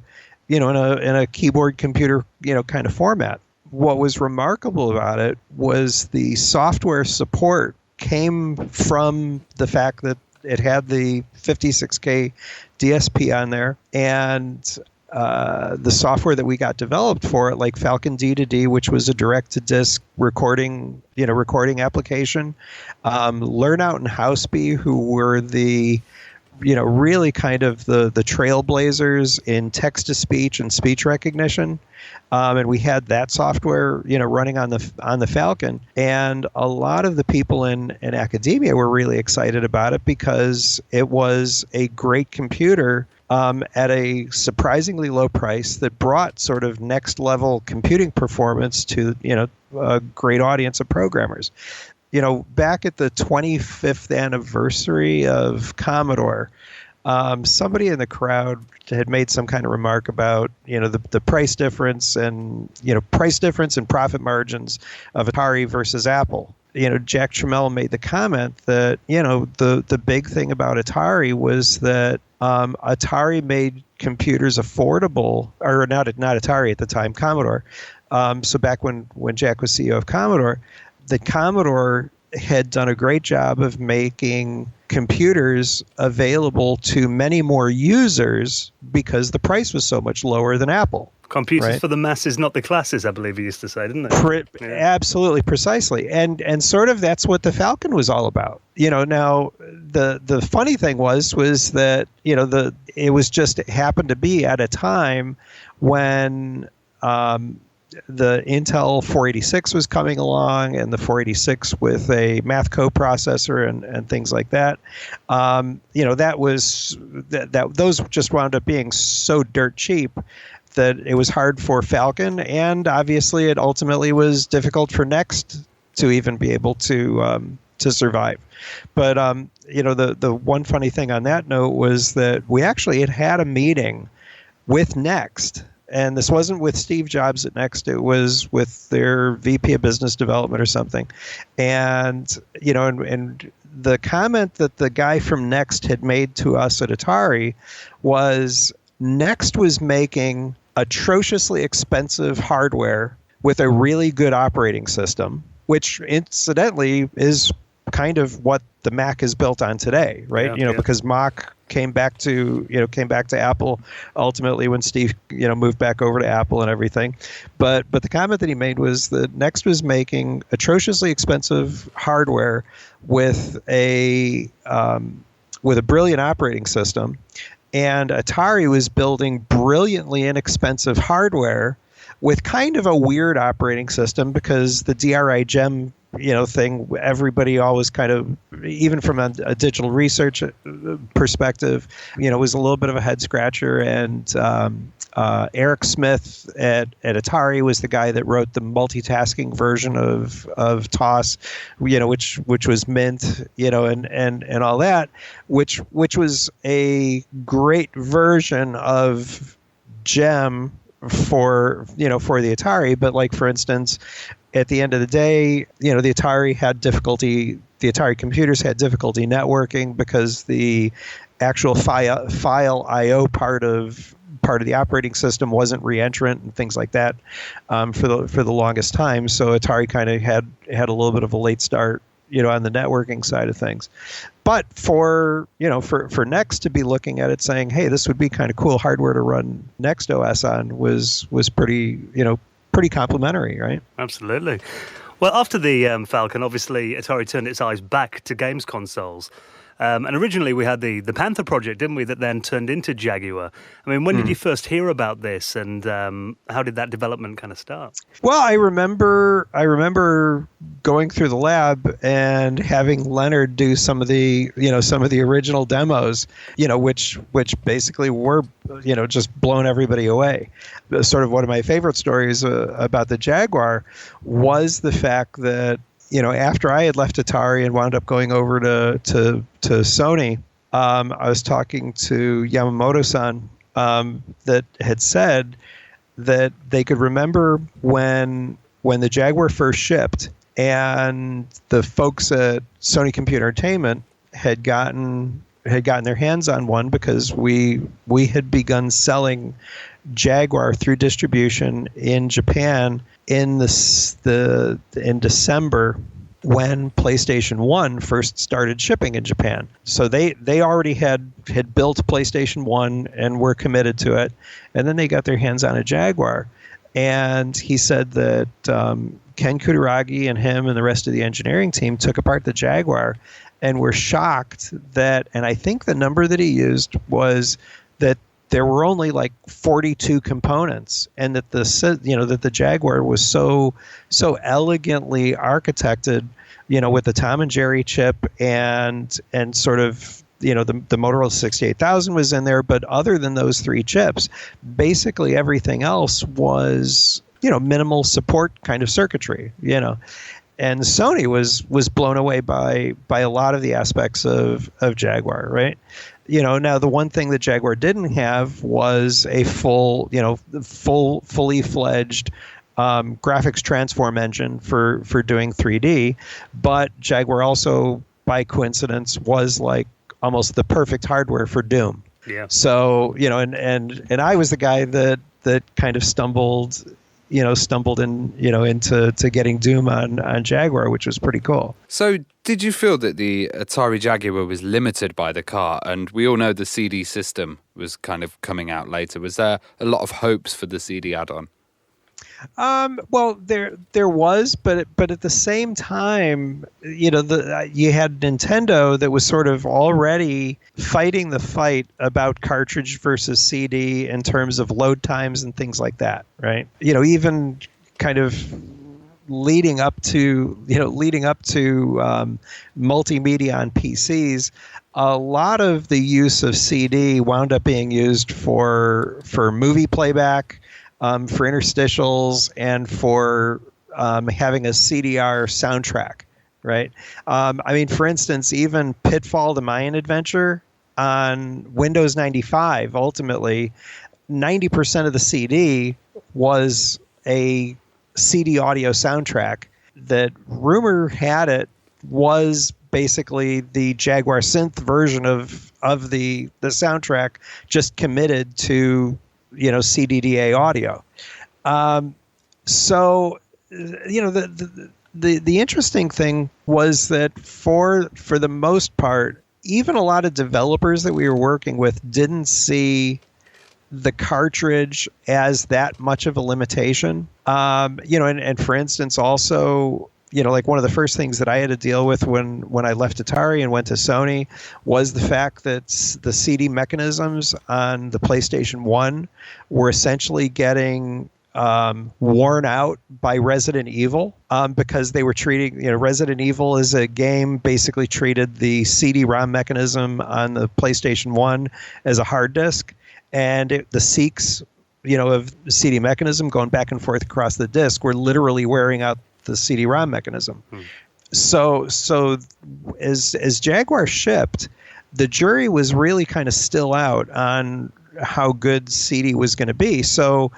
in a keyboard computer, kind of format. What was remarkable about it was the software support came from the fact that it had the 56K DSP on there, and the software that we got developed for it, like Falcon D2D, which was a direct-to-disc recording application, Learnout and Houseby, who were the really kind of the trailblazers in text-to-speech and speech recognition. And we had that software, running on the Falcon. And a lot of the people in academia were really excited about it because it was a great computer at a surprisingly low price that brought sort of next-level computing performance to, a great audience of programmers. Back at the 25th anniversary of Commodore, somebody in the crowd had made some kind of remark about, the price difference and profit margins of Atari versus Apple. Jack Trammell made the comment that, the big thing about Atari was that Atari made computers affordable, or not Atari at the time, Commodore. So back when Jack was CEO of Commodore, the Commodore had done a great job of making computers available to many more users because the price was so much lower than Apple. Computers for the masses, not the classes, I believe he used to say, didn't it? Absolutely, precisely. And sort of that's what the Falcon was all about. Now the funny thing was that, it happened to be at a time when the Intel 486 was coming along, and the 486 with a math coprocessor and things like that. Those just wound up being so dirt cheap that it was hard for Falcon, and obviously it ultimately was difficult for Next to even be able to survive. But the one funny thing on that note was that we actually had a meeting with Next. And this wasn't with Steve Jobs at Next. It was with their VP of Business Development or something. And, and the comment that the guy from Next had made to us at Atari was Next was making atrociously expensive hardware with a really good operating system, which incidentally is kind of what the Mac is built on today, right? Because Mach came back to Apple ultimately when Steve moved back over to Apple and everything. But the comment that he made was that Next was making atrociously expensive hardware with a brilliant operating system, and Atari was building brilliantly inexpensive hardware with kind of a weird operating system, because the DRI Gem thing, everybody always kind of, even from a digital research perspective, was a little bit of a head scratcher. And Eric Smith at Atari was the guy that wrote the multitasking version of TOS, which was Mint, and all that, which was a great version of Gem for the Atari. But like, for instance, at the end of the day, the Atari computers had difficulty networking because the actual file I/O part of the operating system wasn't reentrant and things like that for the longest time. So Atari kind of had a little bit of a late start, on the networking side of things. But for Next to be looking at it saying, hey, this would be kind of cool hardware to run Next OS on was pretty complimentary, right? Absolutely. Well, after the Falcon, obviously Atari turned its eyes back to games consoles. And originally we had the Panther project, didn't we, that then turned into Jaguar. I mean, when did you first hear about this, and how did that development kind of start? Well, I remember going through the lab and having Leonard do some of the original demos, which basically were, just blown everybody away. Sort of one of my favorite stories about the Jaguar was the fact that, after I had left Atari and wound up going over to Sony, I was talking to Yamamoto-san that had said that they could remember when the Jaguar first shipped, and the folks at Sony Computer Entertainment had gotten their hands on one, because we had begun selling Jaguar through distribution in Japan in December when PlayStation 1 first started shipping in Japan. So they already had built PlayStation 1 and were committed to it. And then they got their hands on a Jaguar. And he said that Ken Kutaragi and him and the rest of the engineering team took apart the Jaguar and were shocked that, and I think the number that he used was that there were only like 42 components, and that the Jaguar was so elegantly architected, with the Tom and Jerry chip and sort of, the Motorola 68000 was in there, but other than those three chips, basically everything else was, minimal support kind of circuitry, And Sony was blown away by a lot of the aspects of Jaguar, right? Now the one thing that Jaguar didn't have was a fully fledged graphics transform engine for doing 3D, but Jaguar also, by coincidence, was like almost the perfect hardware for Doom. Yeah. So and I was the guy that kind of stumbled into getting Doom on Jaguar, which was pretty cool. So did you feel that the Atari Jaguar was limited by the cart? And we all know the CD system was kind of coming out later. Was there a lot of hopes for the CD add-on? Well, there was, but at the same time, you had Nintendo that was sort of already fighting the fight about cartridge versus CD in terms of load times and things like that, right? Even kind of leading up to multimedia on PCs, a lot of the use of CD wound up being used for movie playback, for interstitials, and for having a CDR soundtrack, right? For instance, even Pitfall: The Mayan Adventure on Windows 95, ultimately, 90% of the CD was a CD audio soundtrack that rumor had it was basically the Jaguar synth version of the soundtrack, just committed to CDDA audio. So the interesting thing was that for the most part, even a lot of developers that we were working with didn't see the cartridge as that much of a limitation. And for instance, also, like one of the first things that I had to deal with when I left Atari and went to Sony was the fact that the CD mechanisms on the PlayStation 1 were essentially getting worn out by Resident Evil, because they were treating, Resident Evil as a game basically treated the CD-ROM mechanism on the PlayStation 1 as a hard disk, and the seeks, of the CD mechanism going back and forth across the disk were literally wearing out the CD-ROM mechanism. So as Jaguar shipped, the jury was really kind of still out on how good CD was going to be. So,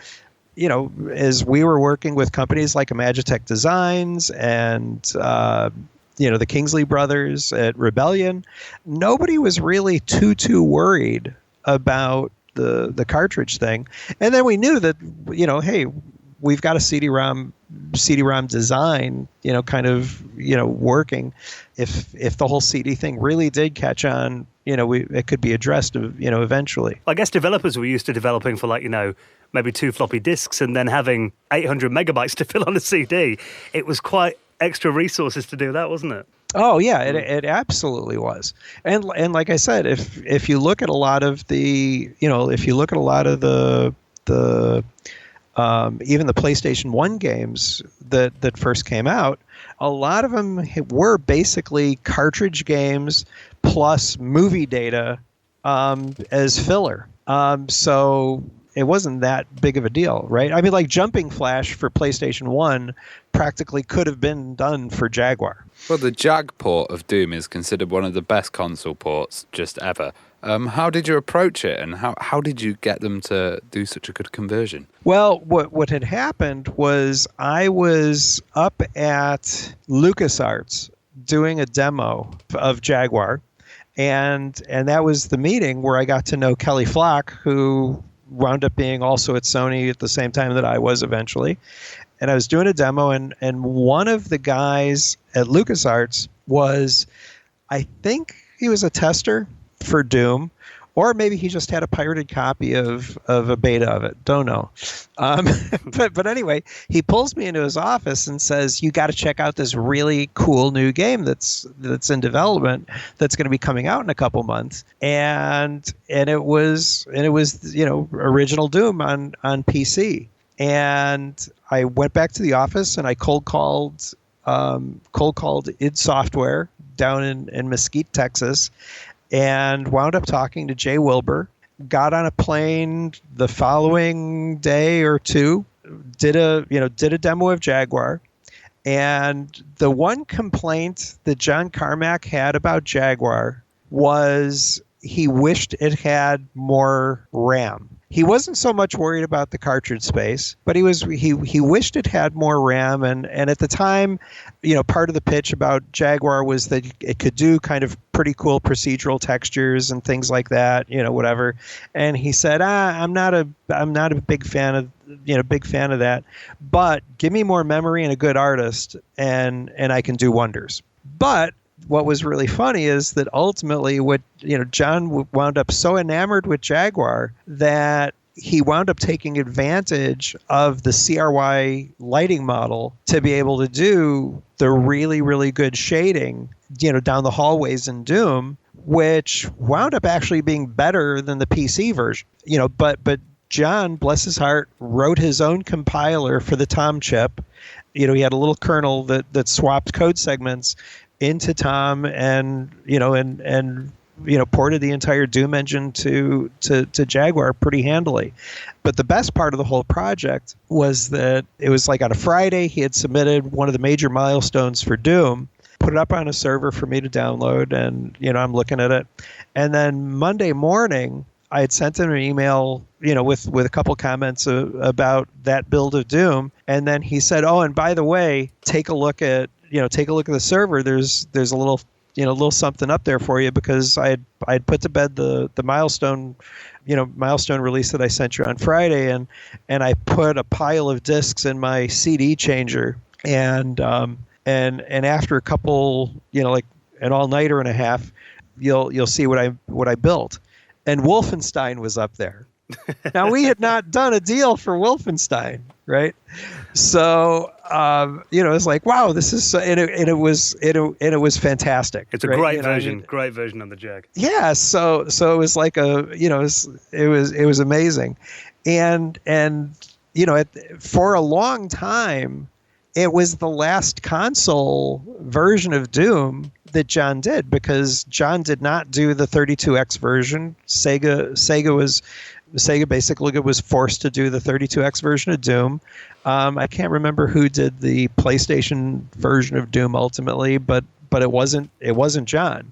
as we were working with companies like Imagitech Designs and, the Kingsley brothers at Rebellion, nobody was really too worried about the cartridge thing. And then we knew that, hey, we've got a CD-ROM design, working. If the whole CD thing really did catch on, it could be addressed, eventually. I guess developers were used to developing for maybe 2 floppy disks and then having 800 megabytes to fill on a CD. It was quite extra resources to do that, wasn't it? Oh yeah, it absolutely was. And like I said, if you look at a lot of the, even the PlayStation 1 games that first came out, a lot of them were basically cartridge games plus movie data as filler. So it wasn't that big of a deal, right? Like Jumping Flash for PlayStation 1 practically could have been done for Jaguar. Well, the Jag port of Doom is considered one of the best console ports just ever. How did you approach it, and how did you get them to do such a good conversion? Well, what had happened was I was up at LucasArts doing a demo of Jaguar, and that was the meeting where I got to know Kelly Flock, who wound up being also at Sony at the same time that I was eventually. And I was doing a demo, and one of the guys at LucasArts was, I think he was a tester for Doom, or maybe he just had a pirated copy of a beta of it. Don't know. But anyway, he pulls me into his office and says, "You got to check out this really cool new game that's in development that's going to be coming out in a couple months." And it was original Doom on PC. And I went back to the office and I cold called id Software down in Mesquite, Texas, and wound up talking to Jay Wilbur. Got on a plane the following day or two, did a demo of Jaguar. And the one complaint that John Carmack had about Jaguar was he wished it had more RAM. He wasn't so much worried about the cartridge space, but he wished it had more RAM. And at the time, part of the pitch about Jaguar was that it could do kind of pretty cool procedural textures and things like that, whatever. And he said, I'm not a big fan of that, but give me more memory and a good artist, and I can do wonders. But what was really funny is that ultimately John wound up so enamored with Jaguar that he wound up taking advantage of the CRY lighting model to be able to do the really, really good shading, down the hallways in Doom, which wound up actually being better than the PC version. But John, bless his heart, wrote his own compiler for the TOM chip. He had a little kernel that swapped code segments into TOM and ported the entire Doom engine to Jaguar pretty handily. But the best part of the whole project was that it was like on a Friday he had submitted one of the major milestones for Doom, put it up on a server for me to download, and I'm looking at it. And then Monday morning I had sent him an email, with a couple comments about that build of Doom, and then he said, "Oh, and by the way, take a look at the server. There's a little something up there for you, because I'd put to bed the milestone release that I sent you on Friday, and I put a pile of discs in my CD changer, and after a couple, like an all-nighter and a half, you'll see what I built." And Wolfenstein was up there. Now, we had not done a deal for Wolfenstein, right? So, it's like, wow, this is, and it was fantastic. It's a great version on the Jag. Yeah. So it was like it was amazing. And for a long time, it was the last console version of Doom that John did, because John did not do the 32X version. Sega basically was forced to do the 32X version of Doom. I can't remember who did the PlayStation version of Doom ultimately, but it wasn't John,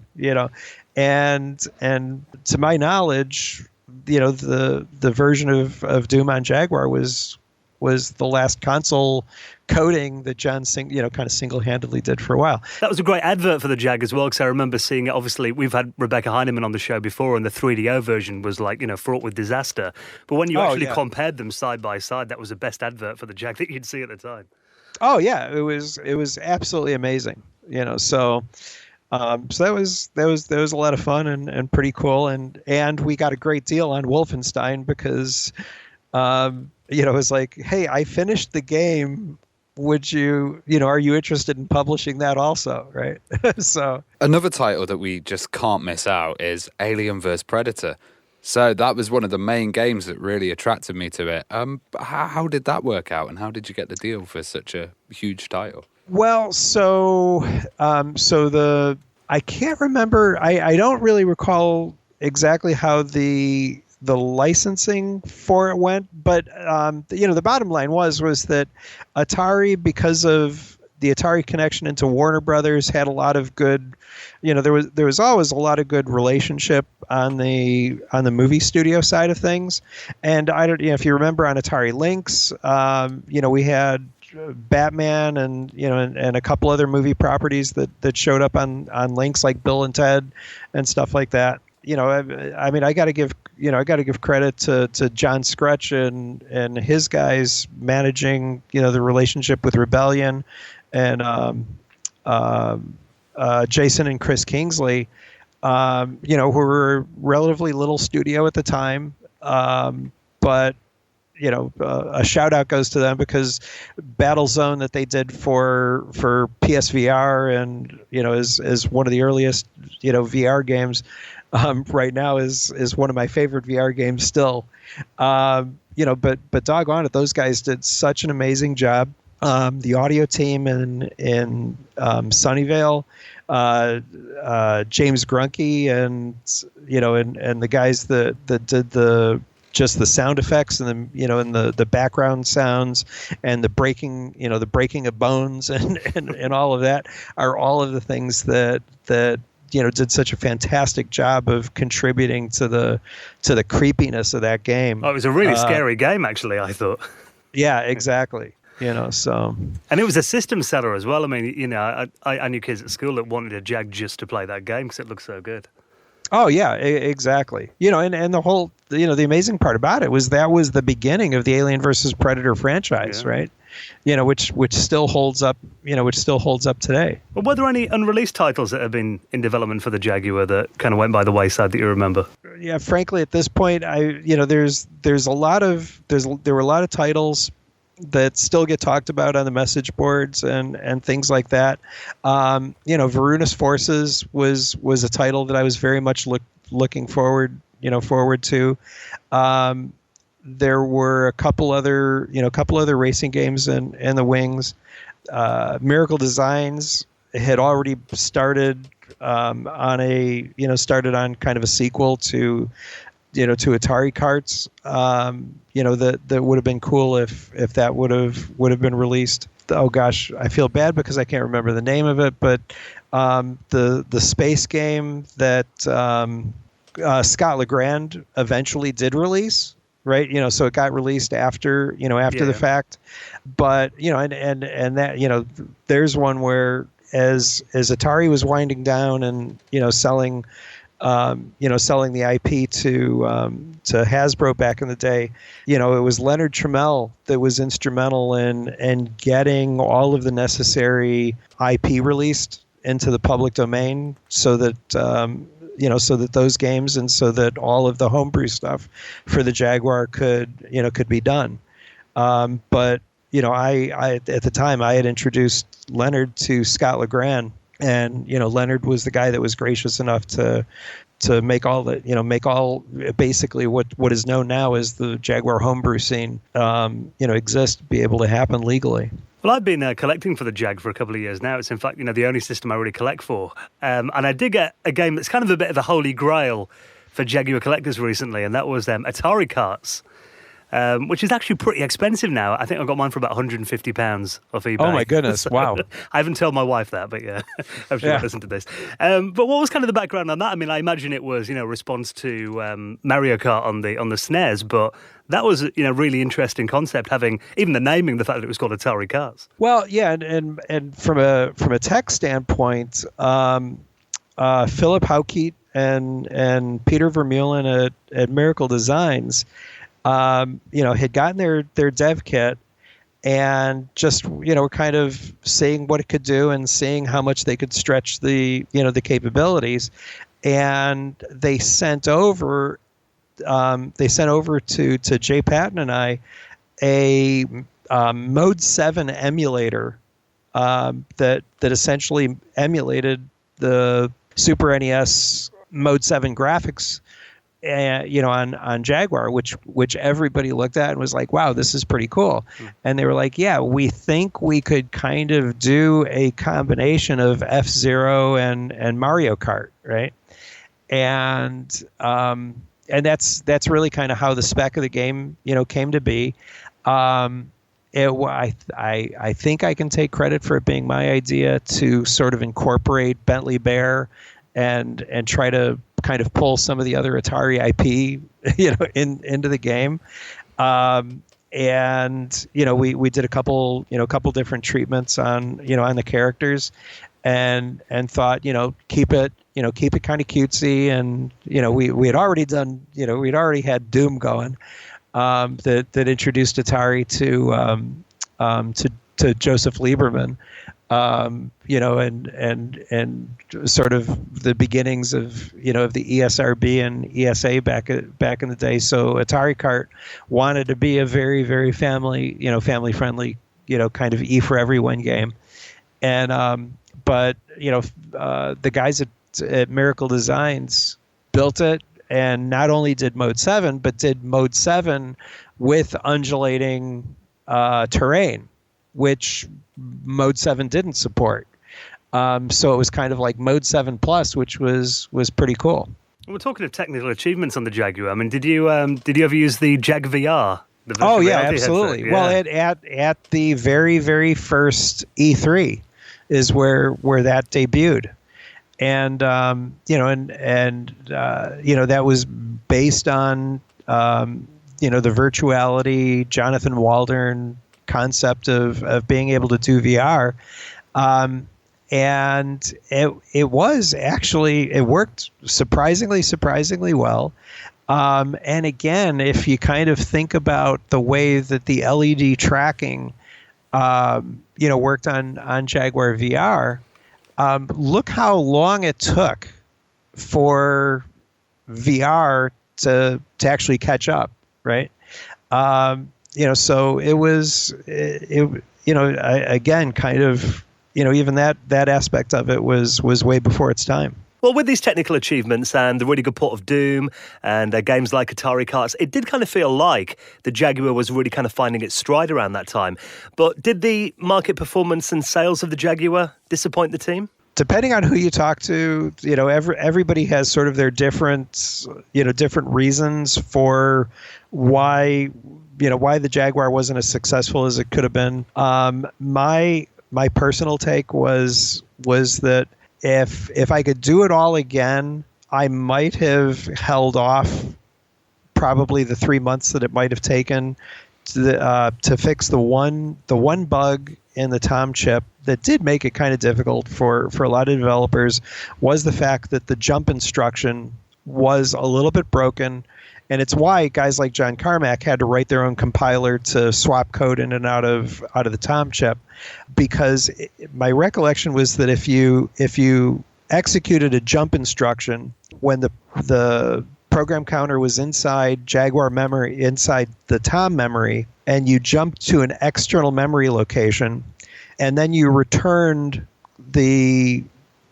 and to my knowledge, the version of Doom on Jaguar was the last console coding that John kind of single-handedly did for a while. That was a great advert for the Jag as well, because I remember seeing it. Obviously, we've had Rebecca Heinemann on the show before, and the 3DO version was fraught with disaster. But when you compared them side by side, that was the best advert for the Jag that you'd see at the time. Oh yeah, it was absolutely amazing. So that was a lot of fun and pretty cool, and we got a great deal on Wolfenstein, because it was like, hey, I finished the game. Would you, are you interested in publishing that also, right? So another title that we just can't miss out is Alien vs. Predator. So that was one of the main games that really attracted me to it. How did that work out, and how did you get the deal for such a huge title? Well, I can't remember. I don't really recall exactly how the licensing for it went, but the bottom line was that Atari, because of the Atari connection into Warner Brothers, had a lot of good, there was always a lot of good relationship on the movie studio side of things. And I don't, if you remember on Atari Lynx, we had Batman and a couple other movie properties that showed up on Lynx, like Bill and Ted and stuff like that. I got to give credit to John Scrutch and his guys managing, the relationship with Rebellion and Jason and Chris Kingsley, who were a relatively little studio at the time, but a shout out goes to them because Battlezone that they did for PSVR and is one of the earliest VR games right now is one of my favorite VR games still. But doggone it, those guys did such an amazing job. The audio team in Sunnyvale, James Grunke and the guys that did the sound effects and the background sounds and the breaking of bones and all of that are all of the things that did such a fantastic job of contributing to the creepiness of that game. Oh, it was a really scary game, actually, I thought. Yeah, exactly. So. And it was a system seller as well. I mean, I knew kids at school that wanted a Jag just to play that game because it looked so good. Oh yeah, exactly. And the whole, the amazing part about it was that was the beginning of the Alien versus Predator franchise, right? Which still holds up, today. Well, were there any unreleased titles that have been in development for the Jaguar that kind of went by the wayside that you remember? Yeah, frankly, at this point, there were a lot of titles that still get talked about on the message boards and things like that. Varunas Forces was a title that I was very much looking forward to. There were a couple other racing games in the wings. Miracle Designs had already started on kind of a sequel to Atari Carts, that would have been cool if that would have been released. Oh gosh, I feel bad because I can't remember the name of it, but the space game that Scott Legrand eventually did release, right? So it got released after the fact, but and that there's one where as Atari was winding down and selling the IP to Hasbro back in the day, it was Leonard Trammell that was instrumental in getting all of the necessary IP released into the public domain, so that so that those games and so that all of the homebrew stuff for the Jaguar could be done. But I at the time I had introduced Leonard to Scott Legrand. And Leonard was the guy that was gracious enough to make all basically what is known now as the Jaguar homebrew scene exist, be able to happen legally. Well, I've been collecting for the Jag for a couple of years now. It's in fact the only system I really collect for. And I did get a game that's kind of a bit of a holy grail for Jaguar collectors recently, and that was Atari Carts. Which is actually pretty expensive now. I think I got mine for about £150 off eBay. Oh my goodness! Wow. I haven't told my wife that, but yeah, I'm sure I'll listen to this. But what was kind of the background on that? I mean, I imagine it was response to Mario Kart on the SNES, but that was really interesting concept. Having even the naming, the fact that it was called Atari Carts. Well, yeah, and from a tech standpoint, Philip Haukeet and Peter Vermeulen at Miracle Designs. Had gotten their dev kit and just, kind of seeing what it could do and seeing how much they could stretch the capabilities. And they sent over to Jay Patton and I a Mode 7 emulator that essentially emulated the Super NES Mode 7 graphics on Jaguar, which everybody looked at and was like, wow, this is pretty cool. And they were like, yeah, we think we could kind of do a combination of F-Zero and Mario Kart, right? And that's really kind of how the spec of the game, came to be. I think I can take credit for it being my idea to sort of incorporate Bentley Bear and try to kind of pull some of the other Atari IP, into the game. And we did a couple different treatments on the characters, and thought keep it kind of cutesy, and we had already done we'd already had Doom going, that introduced Atari to Joseph Lieberman. and sort of the beginnings of of the ESRB and ESA back in the day. So Atari Cart wanted to be a very, very family friendly kind of E for everyone game, and but the guys at Miracle Designs built it, and not only did Mode 7, but did Mode 7 with undulating terrain, which Mode 7 didn't support. So it was kind of like Mode 7 Plus, which was pretty cool. We're talking of technical achievements on the Jaguar. I mean, did you ever use the Jag VR? Oh yeah, absolutely. Yeah. Well, at the very, very first E3 is where that debuted. And that was based on the virtuality, Jonathan Waldron concept of being able to do VR, and it was actually, it worked surprisingly well. And again, if you kind of think about the way that the LED tracking worked on Jaguar VR. Look how long it took for VR to actually catch up, right? So it was, again, kind of, even that aspect of it was way before its time. Well, with these technical achievements and the really good port of Doom and games like Atari Carts, it did kind of feel like the Jaguar was really kind of finding its stride around that time. But did the market performance and sales of the Jaguar disappoint the team? Depending on who you talk to, everybody has sort of their different reasons for why the Jaguar wasn't as successful as it could have been. My personal take was that if I could do it all again, I might have held off probably the 3 months that it might have taken to fix the one bug in the TOM chip that did make it kind of difficult for a lot of developers, was the fact that the jump instruction was a little bit broken. And it's why guys like John Carmack had to write their own compiler to swap code in and out of the TOM chip, because my recollection was that if you executed a jump instruction when the program counter was inside Jaguar memory, inside the TOM memory, and you jumped to an external memory location, and then you returned the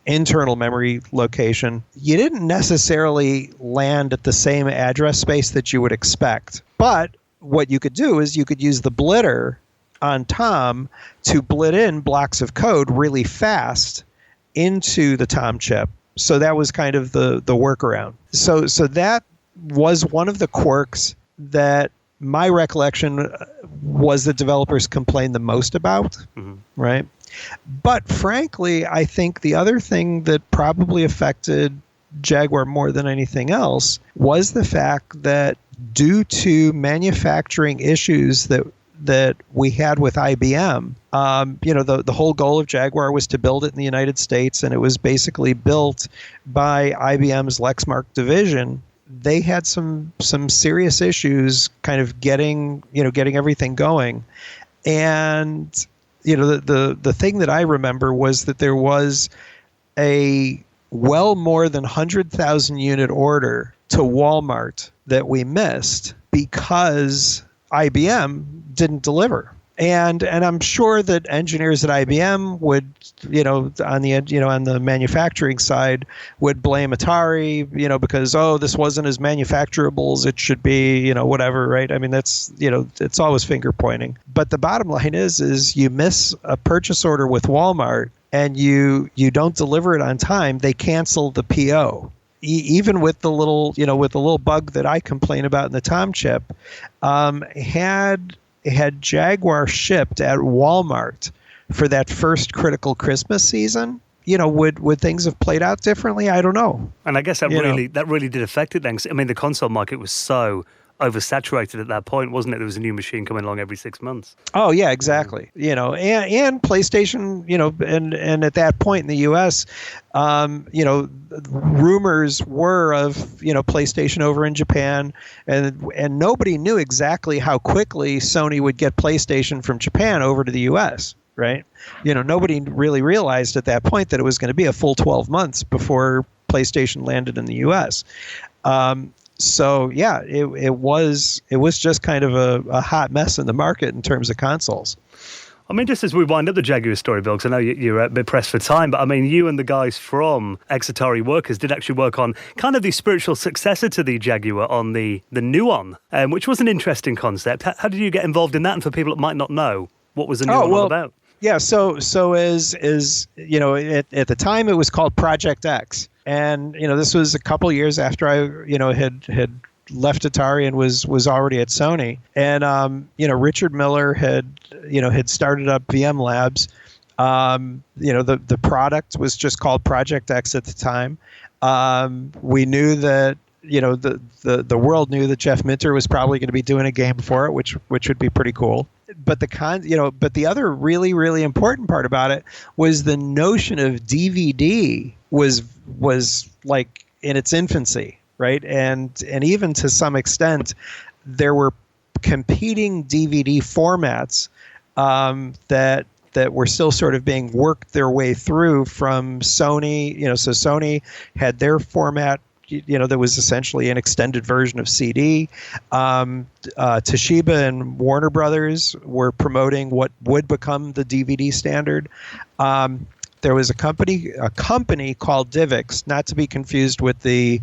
internal memory location, you didn't necessarily land at the same address space that you would expect. But what you could do is you could use the blitter on TOM to blit in blocks of code really fast into the TOM chip. So that was kind of the workaround. So that was one of the quirks that my recollection was the developers complained the most about, right? But frankly, I think the other thing that probably affected Jaguar more than anything else was the fact that due to manufacturing issues that we had with IBM, the whole goal of Jaguar was to build it in the United States, and it was basically built by IBM's Lexmark division. They had some serious issues kind of getting everything going. And the thing that I remember was that there was a well more than 100,000 unit order to Walmart that we missed because IBM didn't deliver. And I'm sure that engineers at IBM would, on the manufacturing side, would blame Atari, because, this wasn't as manufacturable as it should be, whatever, right? I mean, that's, it's always finger pointing. But the bottom line is you miss a purchase order with Walmart and you don't deliver it on time, they cancel the PO. Even with the little bug that I complain about in the TOM chip, had Jaguar shipped at Walmart for that first critical Christmas season, would things have played out differently? I don't know. And I guess that really did affect it then. I mean, the console market was so oversaturated at that point, wasn't it? There was a new machine coming along every 6 months. Oh yeah, exactly. And PlayStation, and at that point in the US, rumors were of, PlayStation over in Japan, and nobody knew exactly how quickly Sony would get PlayStation from Japan over to the US, right? Nobody really realized at that point that it was going to be a full 12 months before PlayStation landed in the U.S. So yeah, it was just kind of a hot mess in the market in terms of consoles. I mean, just as we wind up the Jaguar story, Bill, because I know you're a bit pressed for time, but I mean, you and the guys from ex-Atari workers did actually work on kind of the spiritual successor to the Jaguar on the Nuon, which was an interesting concept. How did you get involved in that? And for people that might not know, what was the Nuon all about? Yeah, so as at the time it was called Project X, and this was a couple years after I had left Atari and was already at Sony, and Richard Miller had started up VM Labs. The product was just called Project X at the time. We knew that the world knew that Jeff Minter was probably going to be doing a game for it, which would be pretty cool. But the other really, really important part about it was the notion of DVD was like in its infancy, right? And even to some extent, there were competing DVD formats that were still sort of being worked their way through from Sony. So Sony had their format, that was essentially an extended version of CD. Toshiba and Warner Brothers were promoting what would become the DVD standard. There was a company called DivX, not to be confused with the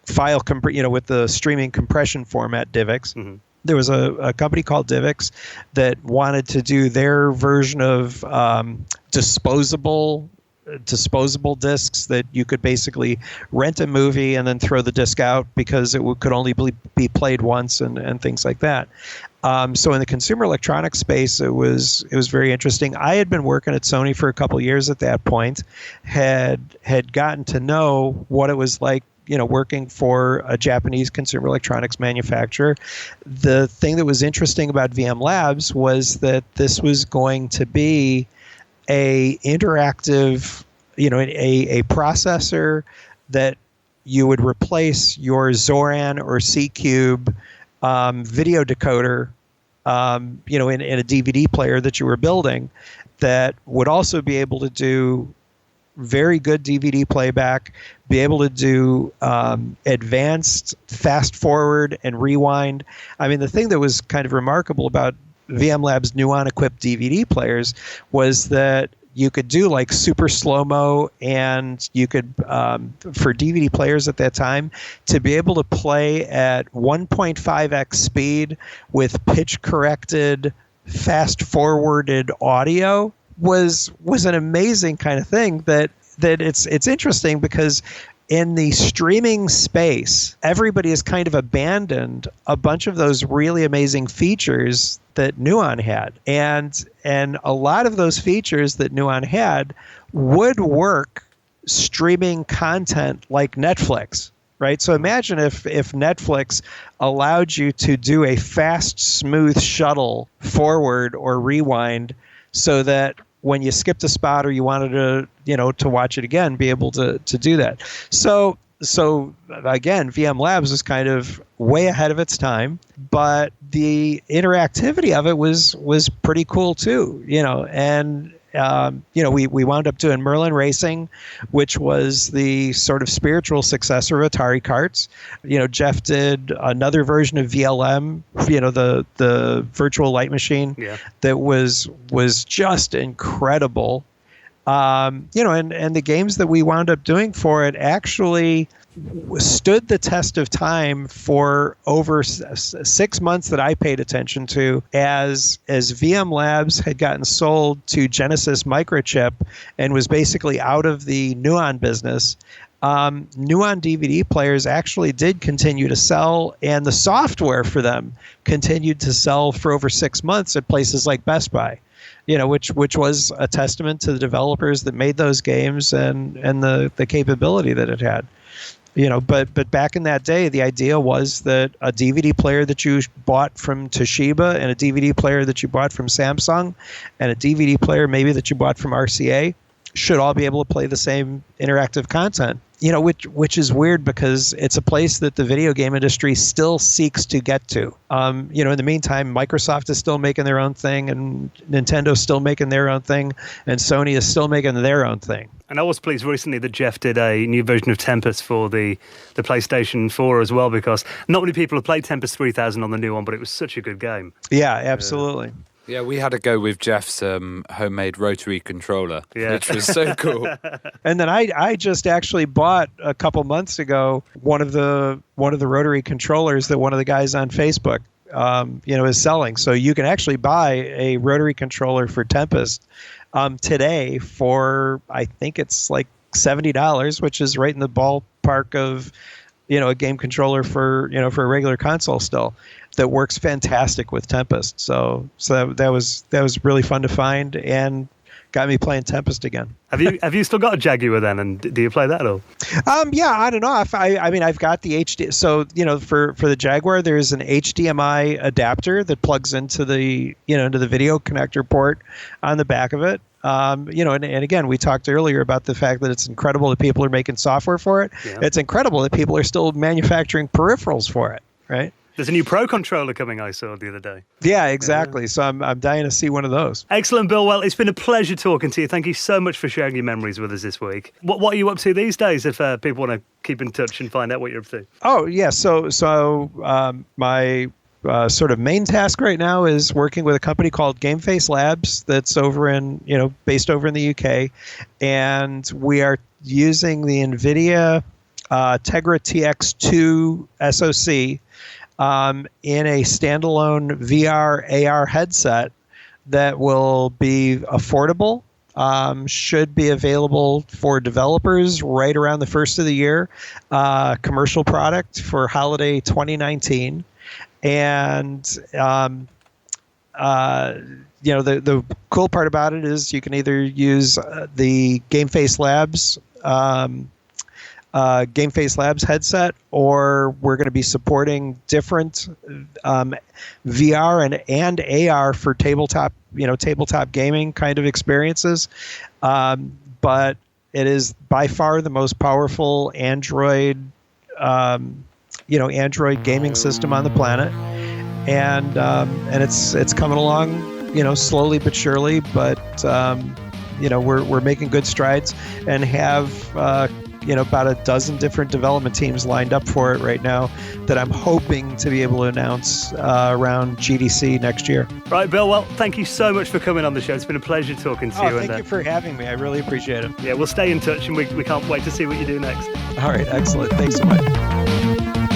with the streaming compression format DivX. Mm-hmm. There was a company called DivX that wanted to do their version of disposable discs that you could basically rent a movie and then throw the disc out because it could only be played once and things like that. So in the consumer electronics space, it was very interesting. I had been working at Sony for a couple of years at that point, had gotten to know what it was like, working for a Japanese consumer electronics manufacturer. The thing that was interesting about VM Labs was that this was going to be a interactive, a processor that you would replace your Zoran or C-Cube video decoder, in a DVD player that you were building, that would also be able to do very good DVD playback, be able to do advanced fast forward and rewind. I mean, the thing that was kind of remarkable about VM Labs Nuon equipped DVD players was that you could do like super slow-mo, and you could, for DVD players at that time, to be able to play at 1.5x speed with pitch-corrected, fast-forwarded audio was an amazing kind of thing that it's interesting because in the streaming space, everybody has kind of abandoned a bunch of those really amazing features that Nuon had. And a lot of those features that Nuon had would work streaming content like Netflix, right? So imagine if Netflix allowed you to do a fast, smooth shuttle forward or rewind so that when you skipped a spot or you wanted to watch it again, be able to do that. So again, VM Labs was kind of way ahead of its time, but the interactivity of it was pretty cool too, and we wound up doing Merlyn Racing, which was the sort of spiritual successor of Atari Carts. Jeff did another version of VLM, the virtual light machine, that was just incredible. And the games that we wound up doing for it actually stood the test of time for over 6 months that I paid attention to as VM Labs had gotten sold to Genesis Microchip and was basically out of the Nuon business. Nuon DVD players actually did continue to sell, and the software for them continued to sell for over 6 months at places like Best Buy. Which was a testament to the developers that made those games and the capability that it had. But back in that day, the idea was that a DVD player that you bought from Toshiba and a DVD player that you bought from Samsung and a DVD player maybe that you bought from RCA should all be able to play the same interactive content. which is weird because it's a place that the video game industry still seeks to get to. In the meantime, Microsoft is still making their own thing, and Nintendo's still making their own thing, and Sony is still making their own thing. And I was pleased recently that Jeff did a new version of Tempest for the PlayStation 4 as well, because not many people have played Tempest 3000 on the new one, but it was such a good game. Yeah, absolutely. Yeah, we had to go with Jeff's homemade rotary controller, which was so cool. And then I just actually bought a couple months ago one of the rotary controllers that one of the guys on Facebook is selling. So you can actually buy a rotary controller for Tempest today for, I think it's like $70, which is right in the ballpark of a game controller for a regular console still. That works fantastic with Tempest. So that was really fun to find and got me playing Tempest again. Have you still got a Jaguar then, and do you play that at all? Yeah, I don't know. I've got the HD. So for the Jaguar, there's an HDMI adapter that plugs into the into the video connector port on the back of it. And again, we talked earlier about the fact that it's incredible that people are making software for it. Yeah. It's incredible that people are still manufacturing peripherals for it, right? There's a new Pro controller coming, I saw the other day. Yeah, exactly. So I'm dying to see one of those. Excellent, Bill. Well, it's been a pleasure talking to you. Thank you so much for sharing your memories with us this week. What are you up to these days if people want to keep in touch and find out what you're up to? Oh, yeah. So my sort of main task right now is working with a company called GameFace Labs that's based over in the UK. And we are using the NVIDIA Tegra TX2 SoC in a standalone VR AR headset that will be affordable, should be available for developers right around the first of the year, commercial product for holiday 2019. And the cool part about it is you can either use the GameFace Labs headset, or we're going to be supporting different VR and AR for tabletop gaming kind of experiences. But it is by far the most powerful Android gaming system on the planet, and it's coming along, slowly but surely. But we're making good strides and have about a dozen different development teams lined up for it right now that I'm hoping to be able to announce around GDC next year. Right, Bill. Well, thank you so much for coming on the show. It's been a pleasure talking to you. Thank you for having me. I really appreciate it. Yeah, we'll stay in touch, and we can't wait to see what you do next. All right, excellent. Thanks so much.